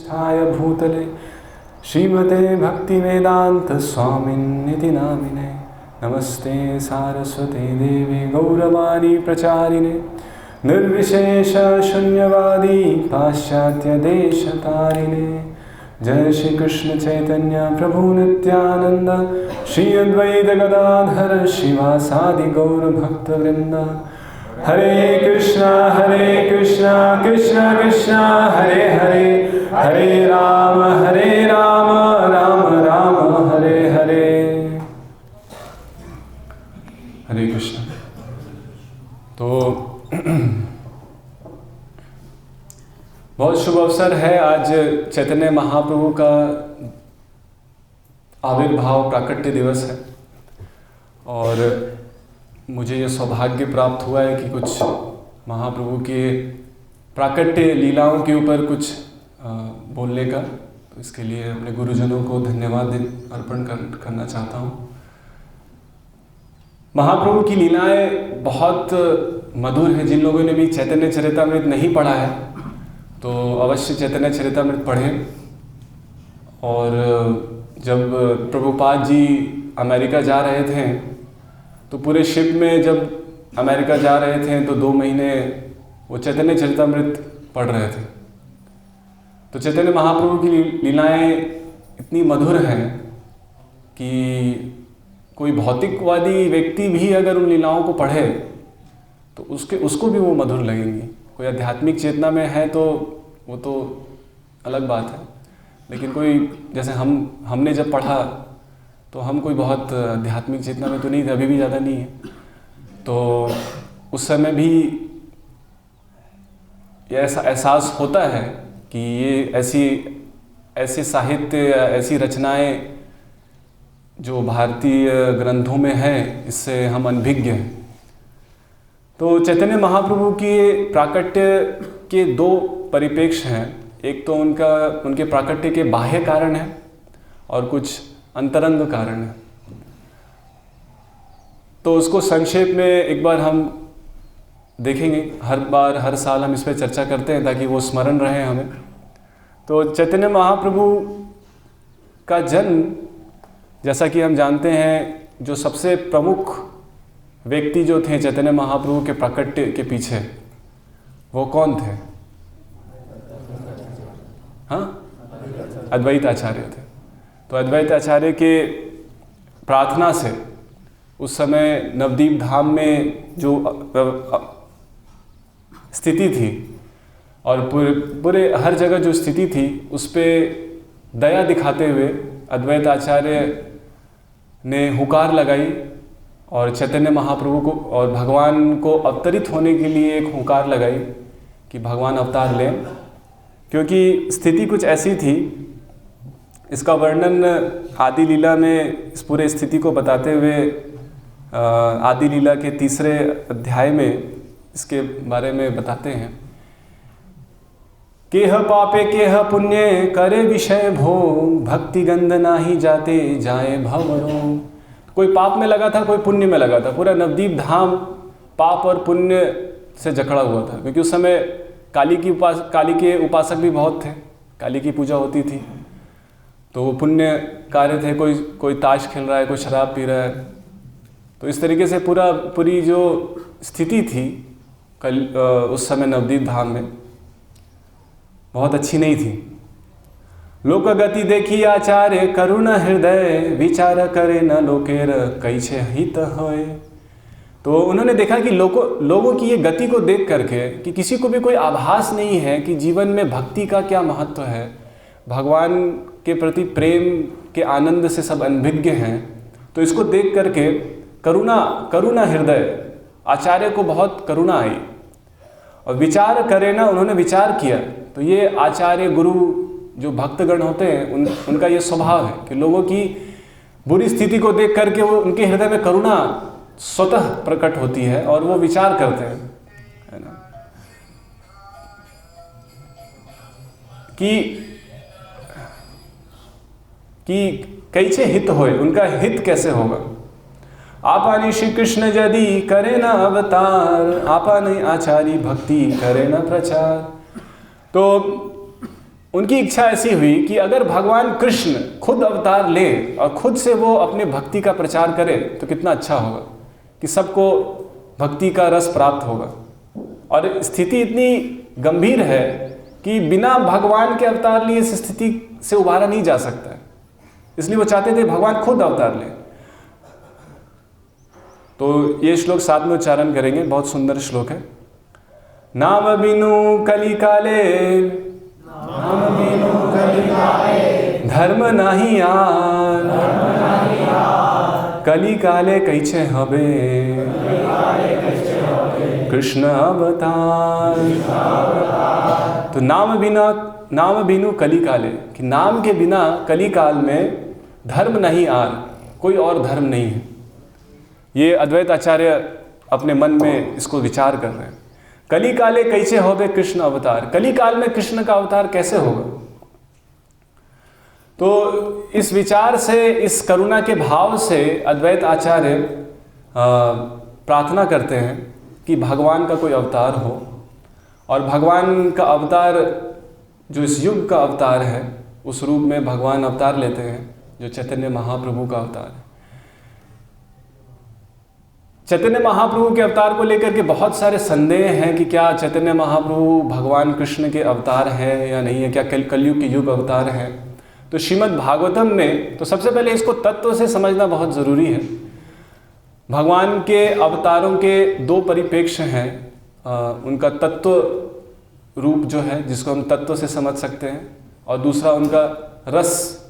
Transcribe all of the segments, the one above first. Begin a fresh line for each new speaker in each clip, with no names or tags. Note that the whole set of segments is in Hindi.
प्रतिष्ठाय भूतले श्रीमते भक्तिवेदांत स्वामिन्निति नामिने। नमस्ते सारस्वते देवे गौरवाणी प्रचारिणे निर्विशेष शून्यवादी पाश्चात्य देश तारिणे। जय श्री कृष्ण चैतन्य प्रभु नित्यानंद श्री अद्वैत गदाधर शिवासादि गौर भक्त वृंद। हरे कृष्णा कृष्ण कृष्ण हरे हरे, हरे राम राम राम हरे हरे। हरे कृष्ण। तो बहुत शुभ अवसर है। आज चैतन्य महाप्रभु का आविर्भाव प्राकट्य दिवस है और मुझे ये सौभाग्य प्राप्त हुआ है कि कुछ महाप्रभु के प्राकट्य लीलाओं के ऊपर कुछ बोलने का। तो इसके लिए अपने गुरुजनों को धन्यवाद अर्पण करना चाहता हूँ। महाप्रभु की लीलाएं बहुत मधुर है। जिन लोगों ने भी चैतन्य चरितामृत नहीं पढ़ा है तो अवश्य चैतन्य चरितामृत पढ़ें। और जब प्रभुपाद जी अमेरिका जा रहे थे तो पूरे शिप में जब अमेरिका जा रहे थे तो 2 महीने वो चैतन्य चरितामृत पढ़ रहे थे। तो चैतन्य महाप्रभु की लीलाएं इतनी मधुर हैं कि कोई भौतिकवादी व्यक्ति भी अगर उन लीलाओं को पढ़े तो उसको भी वो मधुर लगेंगी। कोई आध्यात्मिक चेतना में है तो वो तो अलग बात है, लेकिन कोई जैसे हमने जब पढ़ा तो हम कोई बहुत आध्यात्मिक चेतना में तो नहीं थे, अभी भी ज़्यादा नहीं है। तो उस समय भी ये ऐसा एहसास होता है कि ये ऐसे साहित्य, ऐसी रचनाएं जो भारतीय ग्रंथों में है, इससे हम अनभिज्ञ हैं। तो चैतन्य महाप्रभु के प्राकट्य के 2 परिप्रेक्ष्य हैं। एक तो उनके प्राकट्य के बाह्य कारण है और कुछ अंतरंग कारण है। तो उसको संक्षेप में एक बार हम देखेंगे। हर साल हम इस पर चर्चा करते हैं ताकि वो स्मरण रहे हमें। तो चैतन्य महाप्रभु का जन्म, जैसा कि हम जानते हैं, जो सबसे प्रमुख व्यक्ति जो थे चैतन्य महाप्रभु के प्राकट्य के पीछे, वो कौन थे? हाँ, अद्वैत आचार्य थे। तो अद्वैत आचार्य के प्रार्थना से उस समय नवदीप धाम में जो स्थिति थी और पूरे हर जगह जो स्थिति थी उस पर दया दिखाते हुए अद्वैत आचार्य ने हुकार लगाई और चैतन्य महाप्रभु को और भगवान को अवतरित होने के लिए एक हुकार लगाई कि भगवान अवतार लें, क्योंकि स्थिति कुछ ऐसी थी। इसका वर्णन आदि लीला में इस पूरे स्थिति को बताते हुए आदि लीला के 3 अध्याय में इसके बारे में बताते हैं। केह पापे केह पुण्य करे विषय भोग, भक्ति गंध नाही जाते जाए भवरोग। कोई पाप में लगा था, कोई पुण्य में लगा था। पूरा नवदीप धाम पाप और पुण्य से जकड़ा हुआ था, क्योंकि उस समय काली के उपासक भी बहुत थे, काली की पूजा होती थी। तो वो पुण्य कार्य थे। कोई ताश खेल रहा है, कोई शराब पी रहा है। तो इस तरीके से पूरी जो स्थिति थी उस समय नवदीप धाम में बहुत अच्छी नहीं थी। लोक गति देखी आचार्य करुण हृदय, विचार करे न लोकेर कैसे हित होए। तो उन्होंने देखा कि लोगों की ये गति को देख करके कि किसी को भी कोई आभास नहीं है कि जीवन में भक्ति का क्या महत्व है, भगवान के प्रति प्रेम के आनंद से सब अनभिज्ञ हैं। तो इसको देख करके करुणा हृदय, आचार्य को बहुत करुणा आई और विचार करे ना, उन्होंने विचार किया। तो ये आचार्य गुरु जो भक्तगण होते हैं उनका ये स्वभाव है कि लोगों की बुरी स्थिति को देख करके वो उनके हृदय में करुणा स्वतः प्रकट होती है और वो विचार करते हैं, है ना, कि कैसे हित होए, उनका हित कैसे होगा। आपानी श्री कृष्ण यदि करे न अवतार, आपानी आचार्य भक्ति करे न प्रचार। तो उनकी इच्छा ऐसी हुई कि अगर भगवान कृष्ण खुद अवतार ले और खुद से वो अपने भक्ति का प्रचार करे तो कितना अच्छा होगा, कि सबको भक्ति का रस प्राप्त होगा। और स्थिति इतनी गंभीर है कि बिना भगवान के अवतार लिए इस स्थिति से उबारा नहीं जा सकता है, इसलिए वो चाहते थे भगवान खुद अवतार ले। तो ये श्लोक साथ में उच्चारण करेंगे, बहुत सुंदर श्लोक है। नाम बिनु कली काले, धर्म नहीं आर, कली काले कैसे हबे कृष्ण अवतार। तो नाम बिनु कली काले, कि नाम के बिना कली काल में धर्म नहीं आर, कोई और धर्म नहीं है। ये अद्वैत आचार्य अपने मन में इसको विचार कर रहे हैं। कली काले कैसे होबे कृष्ण अवतार, कली काल में कृष्ण का अवतार कैसे होगा। तो इस विचार से, इस करुणा के भाव से अद्वैत आचार्य प्रार्थना करते हैं कि भगवान का कोई अवतार हो, और भगवान का अवतार जो इस युग का अवतार है, उस रूप में भगवान अवतार लेते हैं जो चैतन्य महाप्रभु का अवतार है। चैतन्य महाप्रभु के अवतार को लेकर के बहुत सारे संदेह हैं कि क्या चैतन्य महाप्रभु भगवान कृष्ण के अवतार हैं या नहीं है, क्या कलयुग के युग अवतार हैं। तो श्रीमद् भागवतम में तो सबसे पहले इसको तत्व से समझना बहुत ज़रूरी है। भगवान के अवतारों के दो परिप्रेक्ष्य हैं, उनका तत्व रूप जो है जिसको हम तत्व से समझ सकते हैं, और दूसरा उनका रस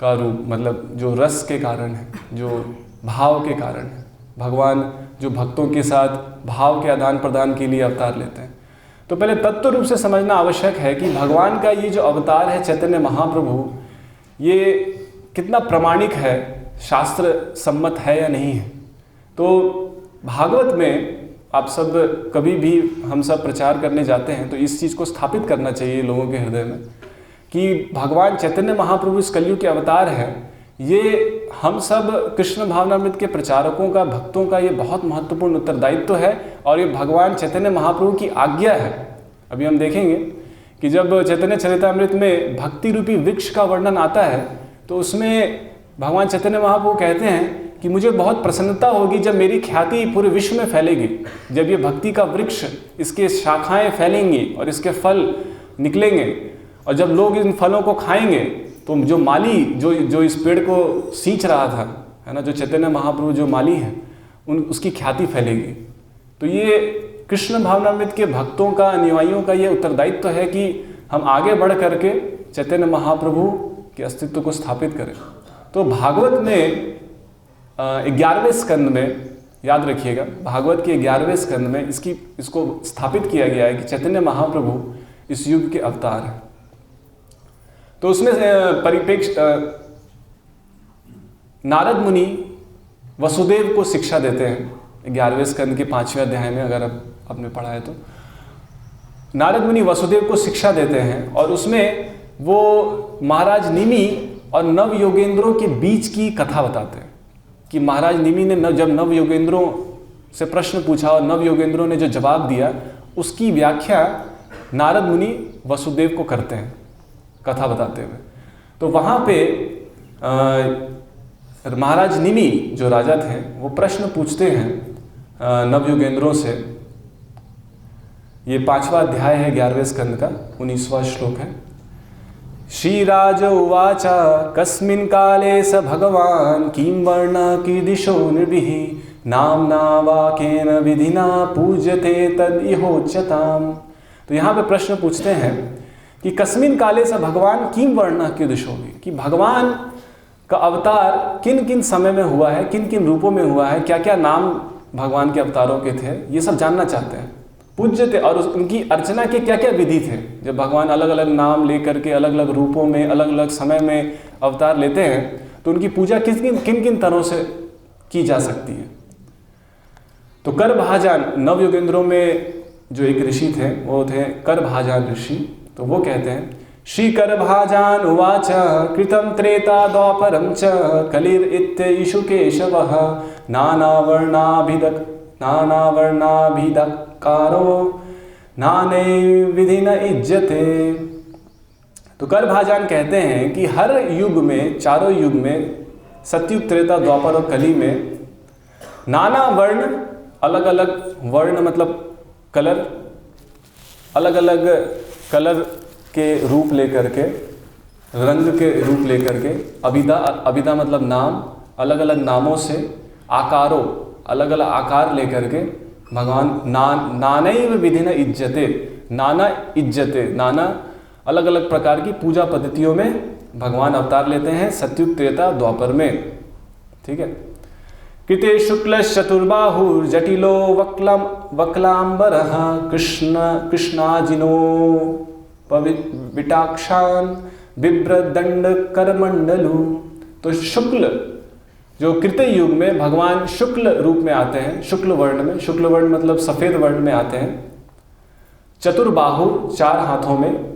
का रूप, मतलब जो रस के कारण है, जो भाव के कारण है। भगवान जो भक्तों के साथ भाव के आदान प्रदान के लिए अवतार लेते हैं। तो पहले तत्व रूप से समझना आवश्यक है कि भगवान का ये जो अवतार है चैतन्य महाप्रभु, ये कितना प्रमाणिक है, शास्त्र सम्मत है या नहीं है। तो भागवत में आप सब कभी भी हम सब प्रचार करने जाते हैं तो इस चीज़ को स्थापित करना चाहिए लोगों के हृदय में कि भगवान चैतन्य महाप्रभु इस कलयुग के अवतार है। ये हम सब कृष्ण भावनामृत के प्रचारकों का, भक्तों का ये बहुत महत्वपूर्ण उत्तरदायित्व है, और ये भगवान चैतन्य महाप्रभु की आज्ञा है। अभी हम देखेंगे कि जब चैतन्य चरितामृत में भक्ति रूपी वृक्ष का वर्णन आता है तो उसमें भगवान चैतन्य महाप्रभु कहते हैं कि मुझे बहुत प्रसन्नता होगी जब मेरी ख्याति पूरे विश्व में फैलेगी, जब ये भक्ति का वृक्ष, इसके शाखाएं फैलेंगी और इसके फल निकलेंगे, और जब लोग इन फलों को खाएंगे तो जो माली जो इस पेड़ को सींच रहा था, है ना, जो चैतन्य महाप्रभु जो माली हैं, उसकी ख्याति फैलेगी। तो ये कृष्ण भावनामृत के भक्तों का, अनुयायियों का ये उत्तरदायित्व है कि हम आगे बढ़ करके चैतन्य महाप्रभु के अस्तित्व को स्थापित करें। तो भागवत में 11वें स्कंद में, याद रखिएगा, भागवत के 11वें स्कंद में इसको स्थापित किया गया है कि चैतन्य महाप्रभु इस युग के अवतार हैं। तो उसमें परिप्रेक्ष्य नारद मुनि वसुदेव को शिक्षा देते हैं 11वें स्कंद के 5वें अध्याय में, अगर आपने पढ़ा है तो नारद मुनि वसुदेव को शिक्षा देते हैं, और उसमें वो महाराज निमि और नव योगेंद्रों के बीच की कथा बताते हैं कि महाराज निमि ने जब नव योगेंद्रों से प्रश्न पूछा और नव योगेंद्रों ने जो जवाब दिया, उसकी व्याख्या नारद मुनि वसुदेव को करते हैं कथा बताते हुए। तो वहाँ पे महाराज निमि जो राजा थे वो प्रश्न पूछते हैं नवयुगेंद्रों से। ये 5वां अध्याय है 11वें स्कंद का, 19वां श्लोक है। श्रीराज उवाच कस्मिन् काले स भगवान किं वर्ण कीदृशो निर्भिः नाम्ना वाकेन विधिना पूज्यते तद इहोच्यताम्। तो यहाँ पे प्रश्न पूछते हैं कि कस्मिन् काले स भगवान किं वर्ण कीदृशो, कि भगवान का अवतार किन किन समय में हुआ है, किन किन रूपों में हुआ है, क्या क्या नाम भगवान के अवतारों के थे, ये सब जानना चाहते हैं। पूज्य थे, और उनकी अर्चना के क्या क्या विधि थे। जब भगवान अलग अलग नाम लेकर के अलग अलग रूपों में अलग अलग समय में अवतार लेते हैं तो उनकी पूजा किन किन तरह से की जा सकती है। तो करभाजान, नव योगेंद्रों में जो एक ऋषि थे वो थे करभाजान ऋषि। तो वो कहते हैं श्री करभाजान उवाच कृतं त्रेता द्वापरं च कलिर इत्येषु केशवः नानावर्णाभिधकारो नानै विधिन इज्जते। तो करभाजन कहते हैं कि हर युग में, चारों युग में, सतयुग, त्रेता, द्वापर और कली में नाना वर्ण, अलग अलग वर्ण मतलब कलर, अलग अलग कलर के रूप लेकर के, रंग के रूप लेकर के, अभिधा, अभिधा मतलब नाम, अलग अलग नामों से, आकारों, अलग अलग आकार लेकर के भगवान नानैव विधिन इज्जते, नाना इज्जते, नाना अलग अलग प्रकार की पूजा पद्धतियों में भगवान अवतार लेते हैं सतयुग, त्रेता, द्वापर में। ठीक है। कृते शुक्ल चतुर्बाहुर जटिलो वक्लांबरः कृष्णाजिनो विटाक्षान बिभ्रदंड करमंडलु। तो शुक्ल, जो कृत युग में भगवान शुक्ल रूप में आते हैं, शुक्ल वर्ण में, शुक्ल वर्ण मतलब सफेद वर्ण में आते हैं, चतुर्बाहु, 4 हाथों में,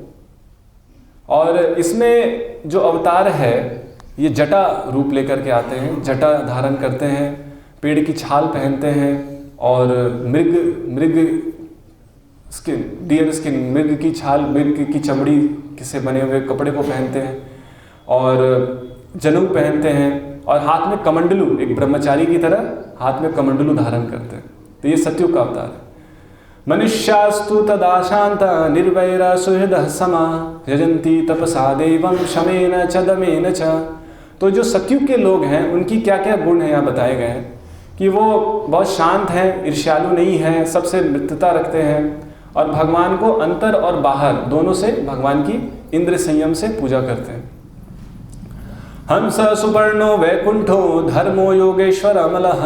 और इसमें जो अवतार है ये जटा रूप लेकर के आते हैं, जटा धारण करते हैं, पेड़ की छाल पहनते हैं और मृग स्किन, डियर स्किन, मृग की छाल, मृग की चमड़ी से बने हुए कपड़े को पहनते हैं और जनेऊ पहनते हैं और हाथ में कमंडलू, एक ब्रह्मचारी की तरह हाथ में कमंडलू धारण करते हैं। तो ये सतयुग का अवतार है। मनुष्यास्तु तदा शांता निर्वैरा सुहृदः समा यजन्ति तपसा देवं शमेन च दमेन च। तो जो सतयुग के लोग हैं उनकी क्या क्या गुण हैं यहाँ बताए गए हैं कि वो बहुत शांत हैं, ईर्ष्यालु नहीं हैं, सबसे मित्रता रखते हैं और भगवान को अंतर और बाहर दोनों से भगवान की इंद्र संयम से पूजा करते हैं। हंस सुपर्णो वैकुंठो धर्मो योगेश्वर अमलः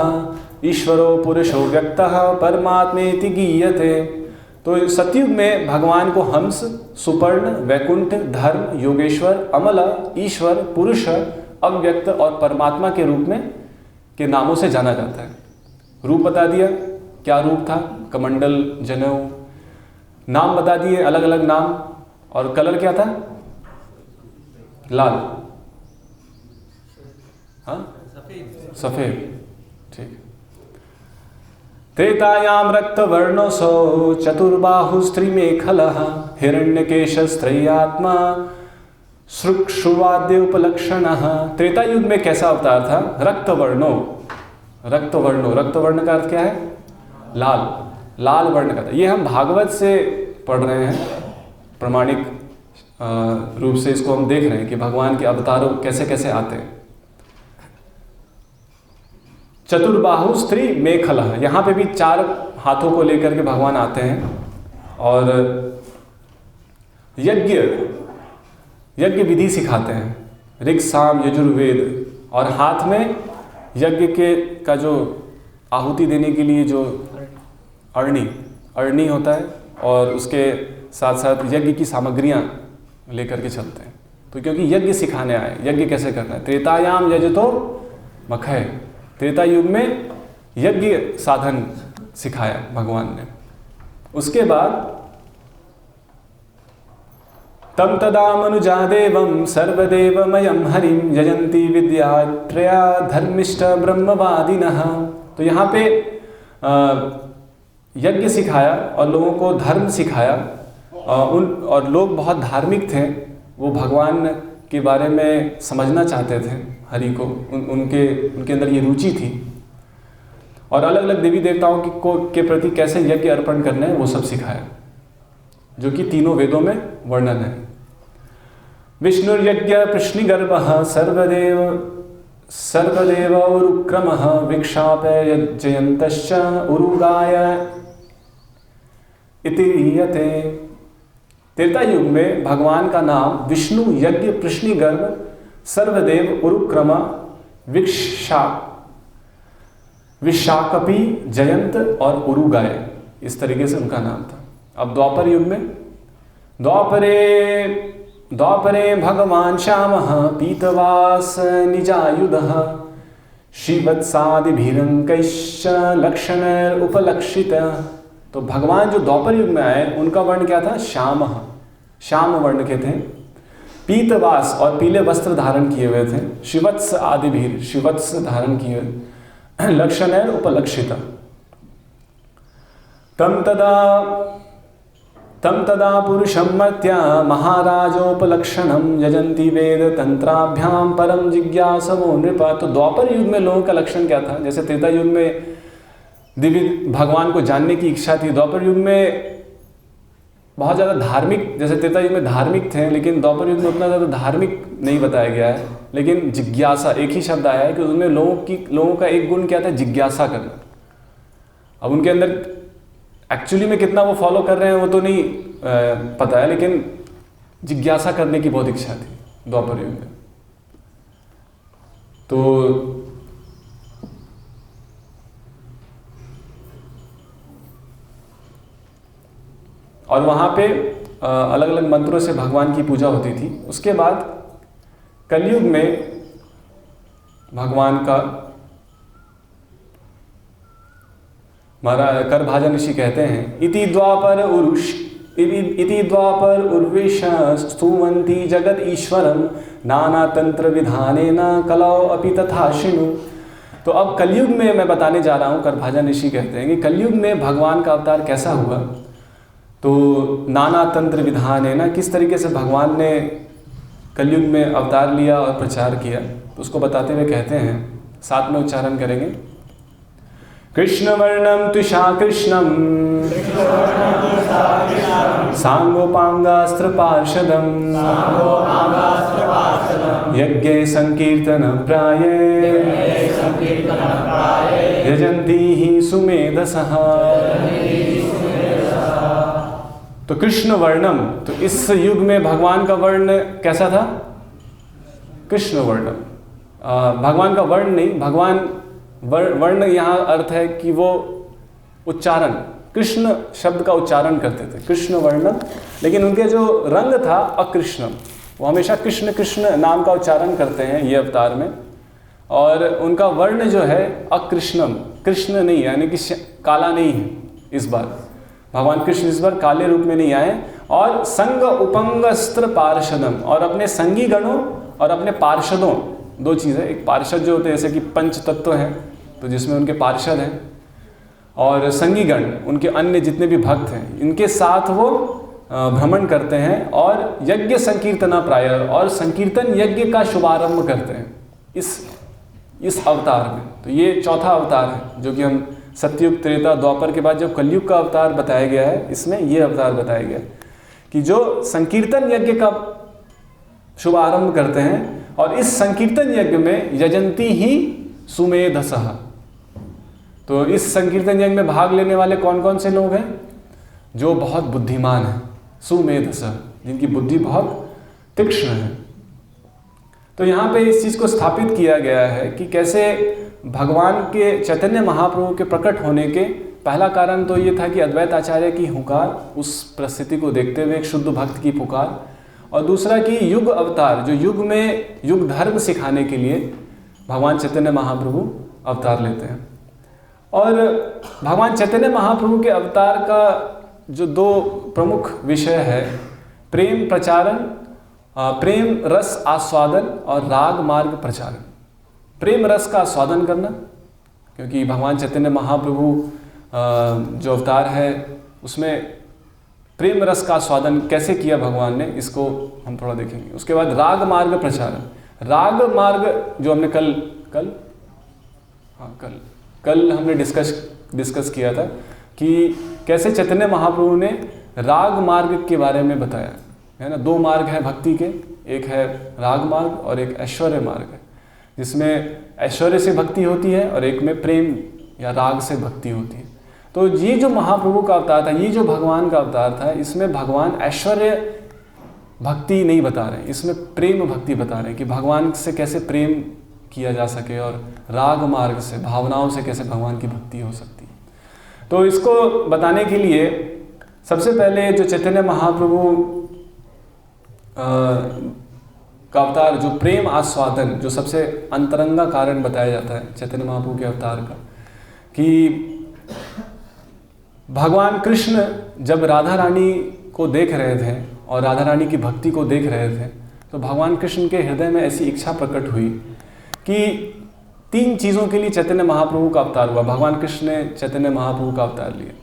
ईश्वरो पुरुषो व्यक्तः परमात्मेति गीयते। तो सतयुग में भगवान को हंस, सुपर्ण, वैकुंठ, धर्म, योगेश्वर, अमल, ईश्वर, पुरुष, अव्यक्त और परमात्मा के रूप में के नामों से जाना जाता है। रूप बता दिया, क्या रूप था, कमंडल, जनेऊ, नाम बता दिए, अलग अलग नाम, और कलर क्या था, लाल, हाँ सफेद। ठीक। त्रेतायाम रक्तवर्णोऽसौ चतुर्बाहुस्त्रिमेखलः हिरण्यकेशस्त्रय्यात्मा श्रुक्षुवाद्य उपलक्षणः। त्रेता युग में कैसा अवतार था, रक्तवर्णो, रक्तवर्णो, रक्तवर्ण का अर्थ क्या है, लाल, लाल वर्ण का था। ये हम भागवत से पढ़ रहे हैं, प्रमाणिक रूप से इसको हम देख रहे हैं कि भगवान के अवतारों कैसे कैसे आते हैं। चतुर्बाहु स्त्री मेखल, यहाँ पे भी 4 हाथों को लेकर के भगवान आते हैं और यज्ञ विधि सिखाते हैं, ऋग साम यजुर्वेद, और हाथ में यज्ञ के का जो आहुति देने के लिए जो अरणी होता है और उसके साथ साथ यज्ञ की सामग्रियाँ लेकर के चलते हैं। तो क्योंकि यज्ञ सिखाने आए, यज्ञ कैसे करना है। त्रेतायाम यज तो मखय, त्रेता युग में यज्ञ साधन सिखाया भगवान ने। उसके बाद तम तदा मनुजा देवं सर्वदेवमयं हरिं यजन्ति विद्यात्रया धर्मिष्ठ ब्रह्मवादिनः। तो यहाँ पे यज्ञ सिखाया और लोगों को धर्म सिखाया, और लोग बहुत धार्मिक थे, वो भगवान के बारे में समझना चाहते थे, हरि को, उनके अंदर ये रुचि थी, और अलग अलग देवी देवताओं के प्रति कैसे यज्ञ अर्पण करने हैं वो सब सिखाया, जो कि तीनों वेदों में वर्णन है। विष्णुर्यज्ञ प्रश्निगर्भः सर्वदेव उरुक्रमः विक्षाप्य जयन्तश्च उरुगाय इति हीयते। त्रेता युग में भगवान का नाम विष्णु, यज्ञ, प्रश्निगर्भ, सर्वदेव, उरुक्रम, विशाकपी, जयंत और उरुगाय, इस तरीके से उनका नाम था। अब द्वापर युग में, द्वापरे भगवान श्यामः पीतवास निजायुधः श्रीवत्सादिभिरंकैश्च लक्षण उपलक्षितः। तो भगवान जो द्वापर युग में आए उनका वर्ण क्या था, श्यामः, श्याम वर्ण के थे, पीतवास और पीले वस्त्र धारण किए हुए थे, शिवत्स आदि भी शिवत्स धारण किए, लक्षण उपलक्षित। तम तदा तम तदा पुरुषं मर्त्या महाराजोपलक्षणम यजंती वेद तंत्राभ्याम परम जिज्ञासवो नृप। तो द्वापर युग में लोगों का लक्षण क्या था? जैसे त्रेता युग में दिव्य भगवान को जानने की इच्छा थी, द्वापर युग में बहुत ज़्यादा धार्मिक, जैसे त्रेता युग में धार्मिक थे, लेकिन द्वापर युग में उतना ज़्यादा धार्मिक नहीं बताया गया है, लेकिन जिज्ञासा एक ही शब्द आया है कि उसमें लोगों का एक गुण क्या था? जिज्ञासा करना। अब उनके अंदर एक्चुअली में कितना वो फॉलो कर रहे हैं वो तो नहीं पता है, लेकिन जिज्ञासा करने की बहुत इच्छा थी द्वापर युग में। तो और वहाँ पे अलग अलग मंत्रों से भगवान की पूजा होती थी। उसके बाद कलयुग में भगवान का महाराज करभाजन ऋषि कहते हैं इति द्वापर उर्विश स्तुवन्ति जगत ईश्वरम नाना तंत्र विधानेन कलौ अपि तथा शिनु। तो अब कलयुग में मैं बताने जा रहा हूँ, करभाजन ऋषि कहते हैं कि कलयुग में भगवान का अवतार कैसा हुआ। तो नाना तंत्र विधानेन, किस तरीके से भगवान ने कलयुग में अवतार लिया और प्रचार किया, तो उसको बताते हुए कहते हैं, साथ में उच्चारण करेंगे। कृष्ण वर्णम तुषा कृष्णम सांगोपांगास्त्र पार्षदम यज्ञे संकीर्तन प्राये यजन्ति ही सुमेधसः। तो कृष्ण वर्णम, तो इस युग में भगवान का वर्ण कैसा था? कृष्ण वर्णम। भगवान का वर्ण नहीं, भगवान वर्ण यहाँ अर्थ है कि वो उच्चारण, कृष्ण शब्द का उच्चारण करते थे, कृष्ण वर्णम। लेकिन उनके जो रंग था अकृष्णम, वो हमेशा कृष्ण कृष्ण नाम का उच्चारण करते हैं ये अवतार में। और उनका वर्ण जो है अकृष्णम, कृष्ण नहीं, यानी कि काला नहीं है। इस बार भगवान कृष्ण इस बार काले रूप में नहीं आए। और संग उपंगस्त्र पार्षदम, और अपने संगी गणों और अपने पार्षदों, दो चीज़ें, एक पार्षद जो होते हैं जैसे कि पंच तत्व हैं तो जिसमें उनके पार्षद हैं, और संगीगण उनके अन्य जितने भी भक्त हैं, इनके साथ वो भ्रमण करते हैं और यज्ञ संकीर्तना प्राय, और संकीर्तन यज्ञ का शुभारंभ करते हैं इस अवतार में। तो ये चौथा अवतार है जो कि हम सतयुग त्रेता द्वापर के बाद जब कलयुग का अवतार बताया गया है, इसमें ये अवतार बताया गया है कि जो संकीर्तन यज्ञ का शुभारंभ करते हैं। और इस संकीर्तन यज्ञ में यजंती ही सुमेधसः। तो इस संकीर्तन यज्ञ में भाग लेने वाले कौन कौन से लोग हैं? जो बहुत बुद्धिमान हैं, सुमेधसः, जिनकी बुद्धि बहुत तीक्ष्ण है। तो यहाँ पे इस चीज़ को स्थापित किया गया है कि कैसे भगवान के चैतन्य महाप्रभु के प्रकट होने के पहला कारण तो ये था कि अद्वैत आचार्य की हुंकार, उस परिस्थिति को देखते हुए एक शुद्ध भक्त की पुकार, और दूसरा कि युग अवतार, जो युग में युग धर्म सिखाने के लिए भगवान चैतन्य महाप्रभु अवतार लेते हैं। और भगवान चैतन्य महाप्रभु के अवतार का जो दो प्रमुख विषय है, प्रेम प्रचारण, प्रेम रस आस्वादन और राग मार्ग प्रचारण। प्रेम रस का आस्वादन करना, क्योंकि भगवान चैतन्य महाप्रभु जो अवतार है उसमें प्रेम रस का आस्वादन कैसे किया भगवान ने, इसको हम थोड़ा देखेंगे। उसके बाद राग मार्ग प्रचारण। राग मार्ग जो हमने कल हमने डिस्कस किया था कि कैसे चैतन्य महाप्रभु ने राग मार्ग के बारे में बताया है ना। दो मार्ग हैं भक्ति के, एक है राग मार्ग और एक ऐश्वर्य मार्ग है, जिसमें ऐश्वर्य से भक्ति होती है और एक में प्रेम या राग से भक्ति होती है। तो ये जो महाप्रभु का अवतार था, ये जो भगवान का अवतार था, इसमें भगवान ऐश्वर्य भक्ति नहीं बता रहे हैं, इसमें प्रेम भक्ति बता रहे हैं कि भगवान से कैसे प्रेम किया जा सके और राग मार्ग से, भावनाओं से कैसे भगवान की भक्ति हो सकती है। तो इसको बताने के लिए सबसे पहले जो चैतन्य महाप्रभु का अवतार, जो प्रेम आस्वादन, जो सबसे अंतरंगा कारण बताया जाता है चैतन्य महाप्रभु के अवतार का, कि भगवान कृष्ण जब राधा रानी को देख रहे थे और राधा रानी की भक्ति को देख रहे थे, तो भगवान कृष्ण के हृदय में ऐसी इच्छा प्रकट हुई कि तीन चीज़ों के लिए चैतन्य महाप्रभु का अवतार हुआ। भगवान कृष्ण ने चैतन्य महाप्रभु का अवतार लिया।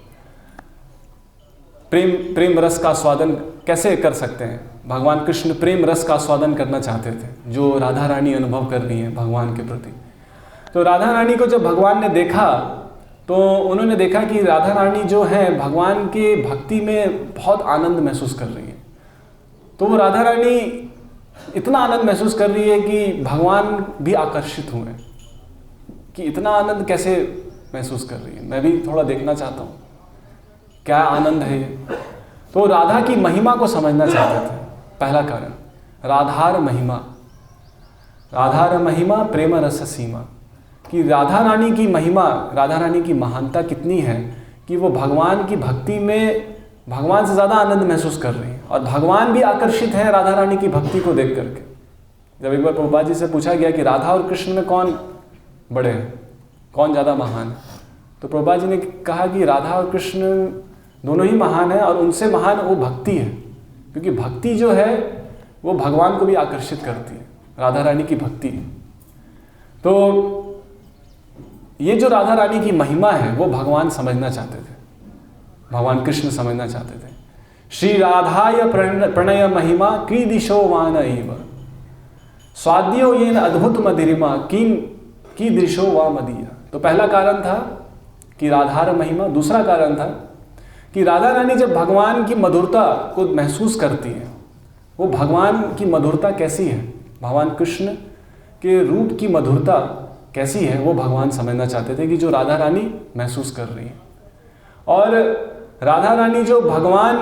प्रेम रस का आस्वादन कैसे कर सकते हैं। भगवान कृष्ण प्रेम रस का आस्वादन करना चाहते थे, जो राधा रानी अनुभव कर रही हैं भगवान के प्रति। तो राधा रानी को जब भगवान ने देखा तो उन्होंने देखा कि राधा रानी जो है भगवान के भक्ति में बहुत आनंद महसूस कर रही है। तो वो राधा रानी इतना आनंद महसूस कर रही है कि भगवान भी आकर्षित हुए कि इतना आनंद कैसे महसूस कर रही है, मैं भी थोड़ा देखना चाहता हूँ क्या आनंद है ये। तो राधा की महिमा को समझना चाहते थे। पहला कारण राधार महिमा प्रेम रस सीमा, कि राधा रानी की महिमा, राधा रानी की महानता कितनी है कि वो भगवान की भक्ति में भगवान से ज़्यादा आनंद महसूस कर रही हैं और भगवान भी आकर्षित है राधा रानी की भक्ति को देख करके। जब एक बार प्रभुपाद जी से पूछा गया कि राधा और कृष्ण में कौन बड़े हैं, कौन ज़्यादा महान है, तो प्रभुपाद जी ने कहा कि राधा और कृष्ण दोनों ही महान हैं और उनसे महान वो भक्ति है, क्योंकि भक्ति जो है वो भगवान को भी आकर्षित करती है, राधा रानी की भक्ति। तो ये जो राधा रानी की महिमा है वो भगवान समझना चाहते थे, भगवान कृष्ण समझना चाहते थे। श्री राधाय प्रणय महिमा कीदिशो वान एव स्वाद्यो येन अद्भुत मधिरिमा की दृशो वा मदीया। तो पहला कारण था कि राधार महिमा। दूसरा कारण था कि राधा रानी जब भगवान की मधुरता को महसूस करती है, वो भगवान की मधुरता कैसी है, भगवान कृष्ण के रूप की मधुरता कैसी है, वो भगवान समझना चाहते थे कि जो राधा रानी महसूस कर रही है। और राधा रानी जो भगवान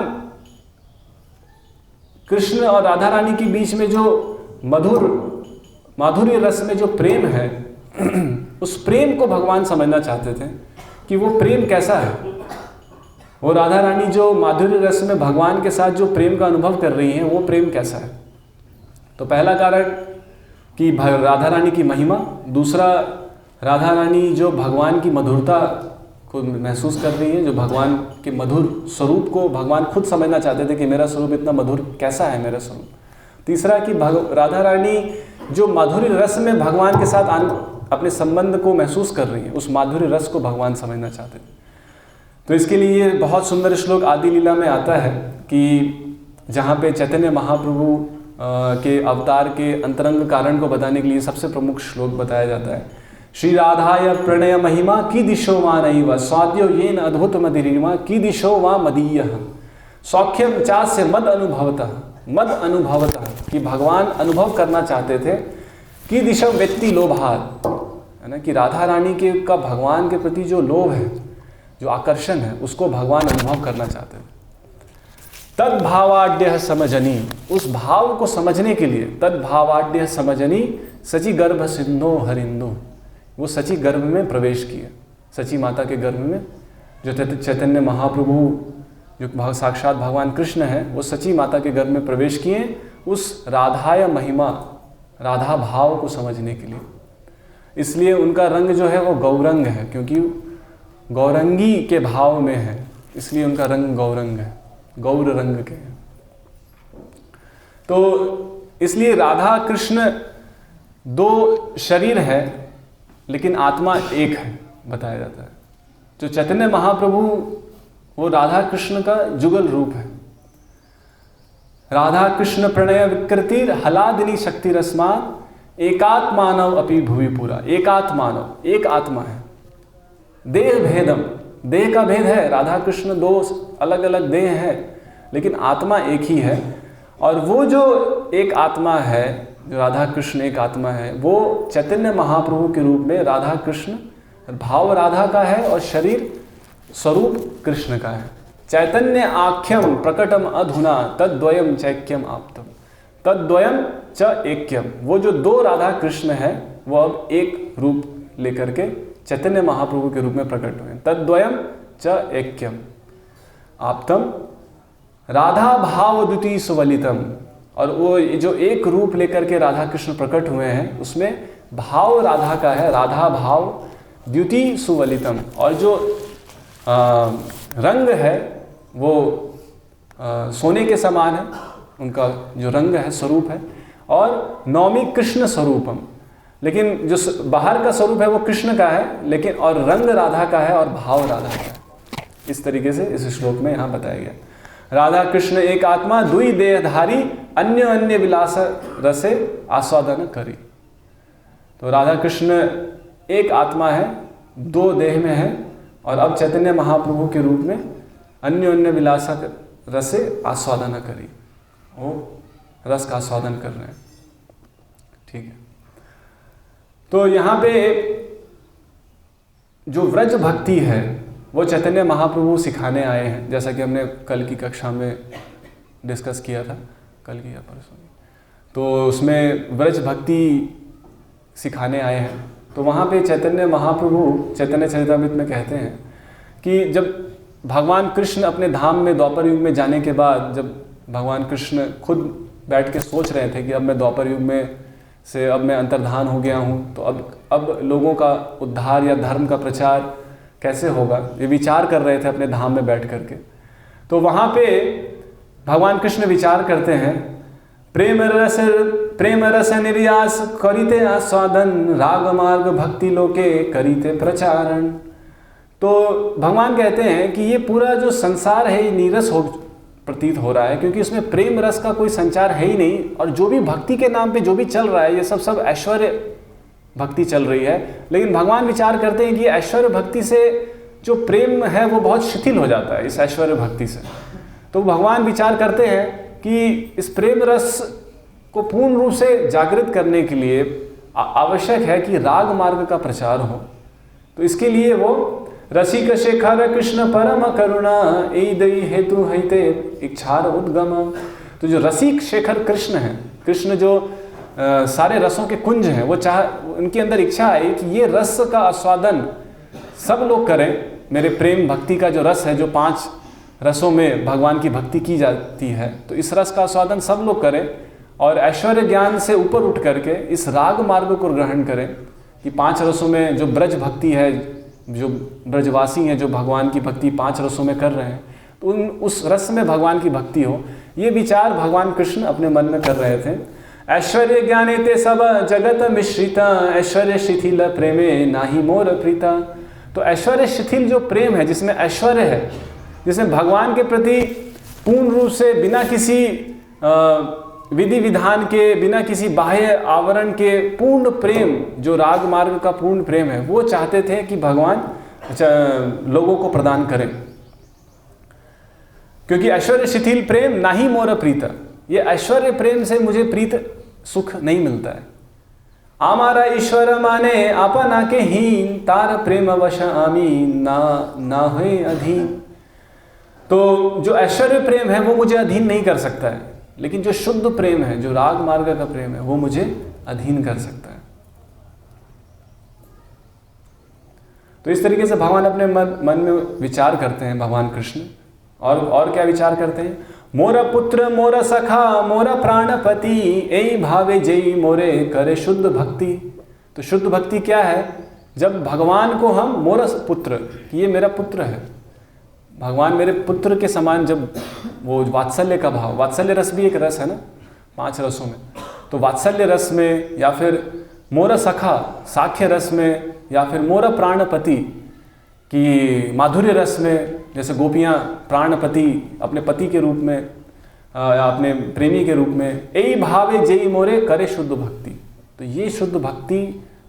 कृष्ण और राधा रानी के बीच में जो माधुर्य रस में जो प्रेम है उस प्रेम को भगवान समझना चाहते थे कि वो प्रेम कैसा है। वो राधा रानी जो माधुर्य रस में भगवान के साथ जो प्रेम का अनुभव कर रही हैं वो प्रेम कैसा है। तो पहला कारण कि राधा रानी की महिमा, दूसरा राधा रानी जो भगवान की मधुरता को महसूस कर रही है, जो भगवान के मधुर स्वरूप को भगवान खुद समझना चाहते थे कि मेरा स्वरूप इतना मधुर कैसा है मेरा स्वरूप। तीसरा कि राधा रानी जो माधुर्य रस में भगवान के साथ अपने संबंध को महसूस कर रही है, उस माधुर्य रस को भगवान समझना चाहते थे। तो इसके लिए बहुत सुंदर श्लोक आदि लीला में आता है कि जहाँ पे चैतन्य महाप्रभु के अवतार के अंतरंग कारण को बताने के लिए सबसे प्रमुख श्लोक बताया जाता है। श्री राधाय प्रणय महिमा की दिशो वा नैव स्वाद्यो येन अद्भुत मधिरिमा की दिशो वा मदीयः सौख्यम चास्य मद अनुभवतः कि भगवान अनुभव करना चाहते थे कि दिशा व्यक्ति लोभात, है ना, कि राधा रानी के का भगवान के प्रति जो लोभ है, जो आकर्षण है, उसको भगवान अनुभव करना चाहते थे। तद्भावाड्य समझनी, उस भाव को समझने के लिए तद्भावाड्य समझनी सची गर्भ सिंधो हरिंदु, वो सची गर्भ में प्रवेश किए, सची माता के गर्भ में। जो चैतन्य महाप्रभु जो साक्षात भगवान कृष्ण है, वो सची माता के गर्भ में प्रवेश किए उस राधाय महिमा, राधा भाव को समझने के लिए। इसलिए उनका रंग जो है वो गौरंग है, क्योंकि गौरंगी के भाव में है, इसलिए उनका रंग गौरंग है, गौर रंग के हैं। तो इसलिए राधा कृष्ण दो शरीर है लेकिन आत्मा एक है बताया जाता है। जो चैतन्य महाप्रभु वो राधा कृष्ण का जुगल रूप है। राधा कृष्ण प्रणय विकृतिर हलादिनी शक्ति रस्मान एकात्मानव अपि भुवि पूरा। एकात्मानव, एक आत्मा है। देह भेदम, देह का भेद है, राधा कृष्ण दो अलग अलग देह है लेकिन आत्मा एक ही है। और वो जो एक आत्मा है, जो राधा कृष्ण एक आत्मा है, वो चैतन्य महाप्रभु के रूप में राधा कृष्ण, भाव राधा का है और शरीर स्वरूप कृष्ण का है। चैतन्य आख्यम प्रकटम अधुना तद्वयम चैक्यम आप्तम, तद्वयम च ऐक्यम। वो जो दो राधा कृष्ण है वो अब एक रूप लेकर के चैतन्य महाप्रभु के रूप में प्रकट हुए। तद्वयम च ऐक्यम आप्तम राधा भाव द्वितीय सुवलितम। और वो जो एक रूप लेकर के राधा कृष्ण प्रकट हुए हैं उसमें भाव राधा का है, राधा भाव द्युति सुवलितम। और जो रंग है वो सोने के समान है, उनका जो रंग है स्वरूप है। और नौमी कृष्ण स्वरूपम, लेकिन जो बाहर का स्वरूप है वो कृष्ण का है, लेकिन और रंग राधा का है और भाव राधा का है। इस तरीके से इस श्लोक में यहाँ बताया गया। राधा कृष्ण एक आत्मा दुई देहधारी अन्य अन्य विलास रसे आस्वादन करी। तो राधा कृष्ण एक आत्मा है, दो देह में है, और अब चैतन्य महाप्रभु के रूप में अन्य अन्य विलास रसे आस्वादन करी, वो रस का आस्वादन कर रहे हैं। ठीक है, तो यहाँ पे जो व्रज भक्ति है वो चैतन्य महाप्रभु सिखाने आए हैं, जैसा कि हमने कल की कक्षा में डिस्कस किया था, कल की या परसों की। तो उसमें व्रज भक्ति सिखाने आए हैं। तो वहाँ पे चैतन्य महाप्रभु चैतन्य चरितामृत में कहते हैं कि जब भगवान कृष्ण अपने धाम में द्वापर युग में जाने के बाद, जब भगवान कृष्ण खुद बैठ के सोच रहे थे कि अब मैं द्वापर युग में से अब मैं अंतर्धान हो गया हूँ, तो अब लोगों का उद्धार या धर्म का प्रचार कैसे होगा, ये विचार कर रहे थे अपने धाम में बैठ करके। तो वहाँ पे भगवान कृष्ण विचार करते हैं, प्रेम रस निर्यास करिते आस्वादन, राग मार्ग भक्ति लोके करिते प्रचारण। तो भगवान कहते हैं कि ये पूरा जो संसार है ये नीरस हो प्रतीत हो रहा है, क्योंकि इसमें प्रेम रस का कोई संचार है ही नहीं, और जो भी भक्ति के नाम पे जो भी चल रहा है ये सब ऐश्वर्य भक्ति चल रही है। लेकिन भगवान विचार करते हैं कि ऐश्वर्य भक्ति से जो प्रेम है वो बहुत शिथिल हो जाता है इस ऐश्वर्य भक्ति से। तो भगवान विचार करते हैं कि इस प्रेम रस को पूर्ण रूप से जागृत करने के लिए आवश्यक है कि राग मार्ग का प्रचार हो। तो इसके लिए वो रसिक शेखर कृष्ण परम करुणा ए दई हेतु हईते इच्छार उद्गम। तो जो रसिक शेखर कृष्ण हैं, कृष्ण जो सारे रसों के कुंज हैं, वो उनके अंदर इच्छा है कि ये रस का आस्वादन सब लोग करें। मेरे प्रेम भक्ति का जो रस है, जो 5 रसों में भगवान की भक्ति की जाती है, तो इस रस का आस्वादन सब लोग करें और ऐश्वर्य ज्ञान से ऊपर उठ करके इस राग मार्ग को ग्रहण करें कि 5 रसों में जो ब्रज भक्ति है, जो ब्रजवासी हैं जो भगवान की भक्ति 5 रसों में कर रहे हैं, तो उस रस में भगवान की भक्ति हो। ये विचार भगवान कृष्ण अपने मन में कर रहे थे। ऐश्वर्य ज्ञाने ते सब जगत मिश्रिता, ऐश्वर्य शिथिल प्रेमे नाही मोर प्रीता। तो ऐश्वर्य शिथिल जो प्रेम है, जिसमें ऐश्वर्य है, जिसमें भगवान के प्रति पूर्ण रूप से बिना किसी विधि विधान के, बिना किसी बाह्य आवरण के पूर्ण प्रेम, जो राग मार्ग का पूर्ण प्रेम है, वो चाहते थे कि भगवान लोगों को प्रदान करें। क्योंकि ऐश्वर्य शिथिल प्रेम नाही मोर प्रीता, ये ऐश्वर्य प्रेम से मुझे प्रीत सुख नहीं मिलता है। आमारा ईश्वर माने अपना के हीन, तार प्रेम वश आमी ना है अधीन। तो जो ऐश्वर्य प्रेम है वो मुझे अधीन नहीं कर सकता है, लेकिन जो शुद्ध प्रेम है, जो राग मार्ग का प्रेम है, वो मुझे अधीन कर सकता है। तो इस तरीके से भगवान अपने मन में विचार करते हैं भगवान कृष्ण। और क्या विचार करते हैं? मोरा पुत्र मोरा सखा मोरा प्राणपति, एई भावे जई मोरे करे शुद्ध भक्ति। तो शुद्ध भक्ति क्या है? जब भगवान को हम मोरा पुत्र, कि ये मेरा पुत्र है, भगवान मेरे पुत्र के समान, जब वो वात्सल्य का भाव, वात्सल्य रस भी एक रस है ना 5 रसों में, तो वात्सल्य रस में, या फिर मोरा सखा साख्य रस में, या फिर मोरा प्राणपति कि माधुर्य रस में, जैसे गोपियाँ प्राणपति अपने पति के रूप में, अपने प्रेमी के रूप में, यही भावे जई मोरे करे शुद्ध भक्ति। तो ये शुद्ध भक्ति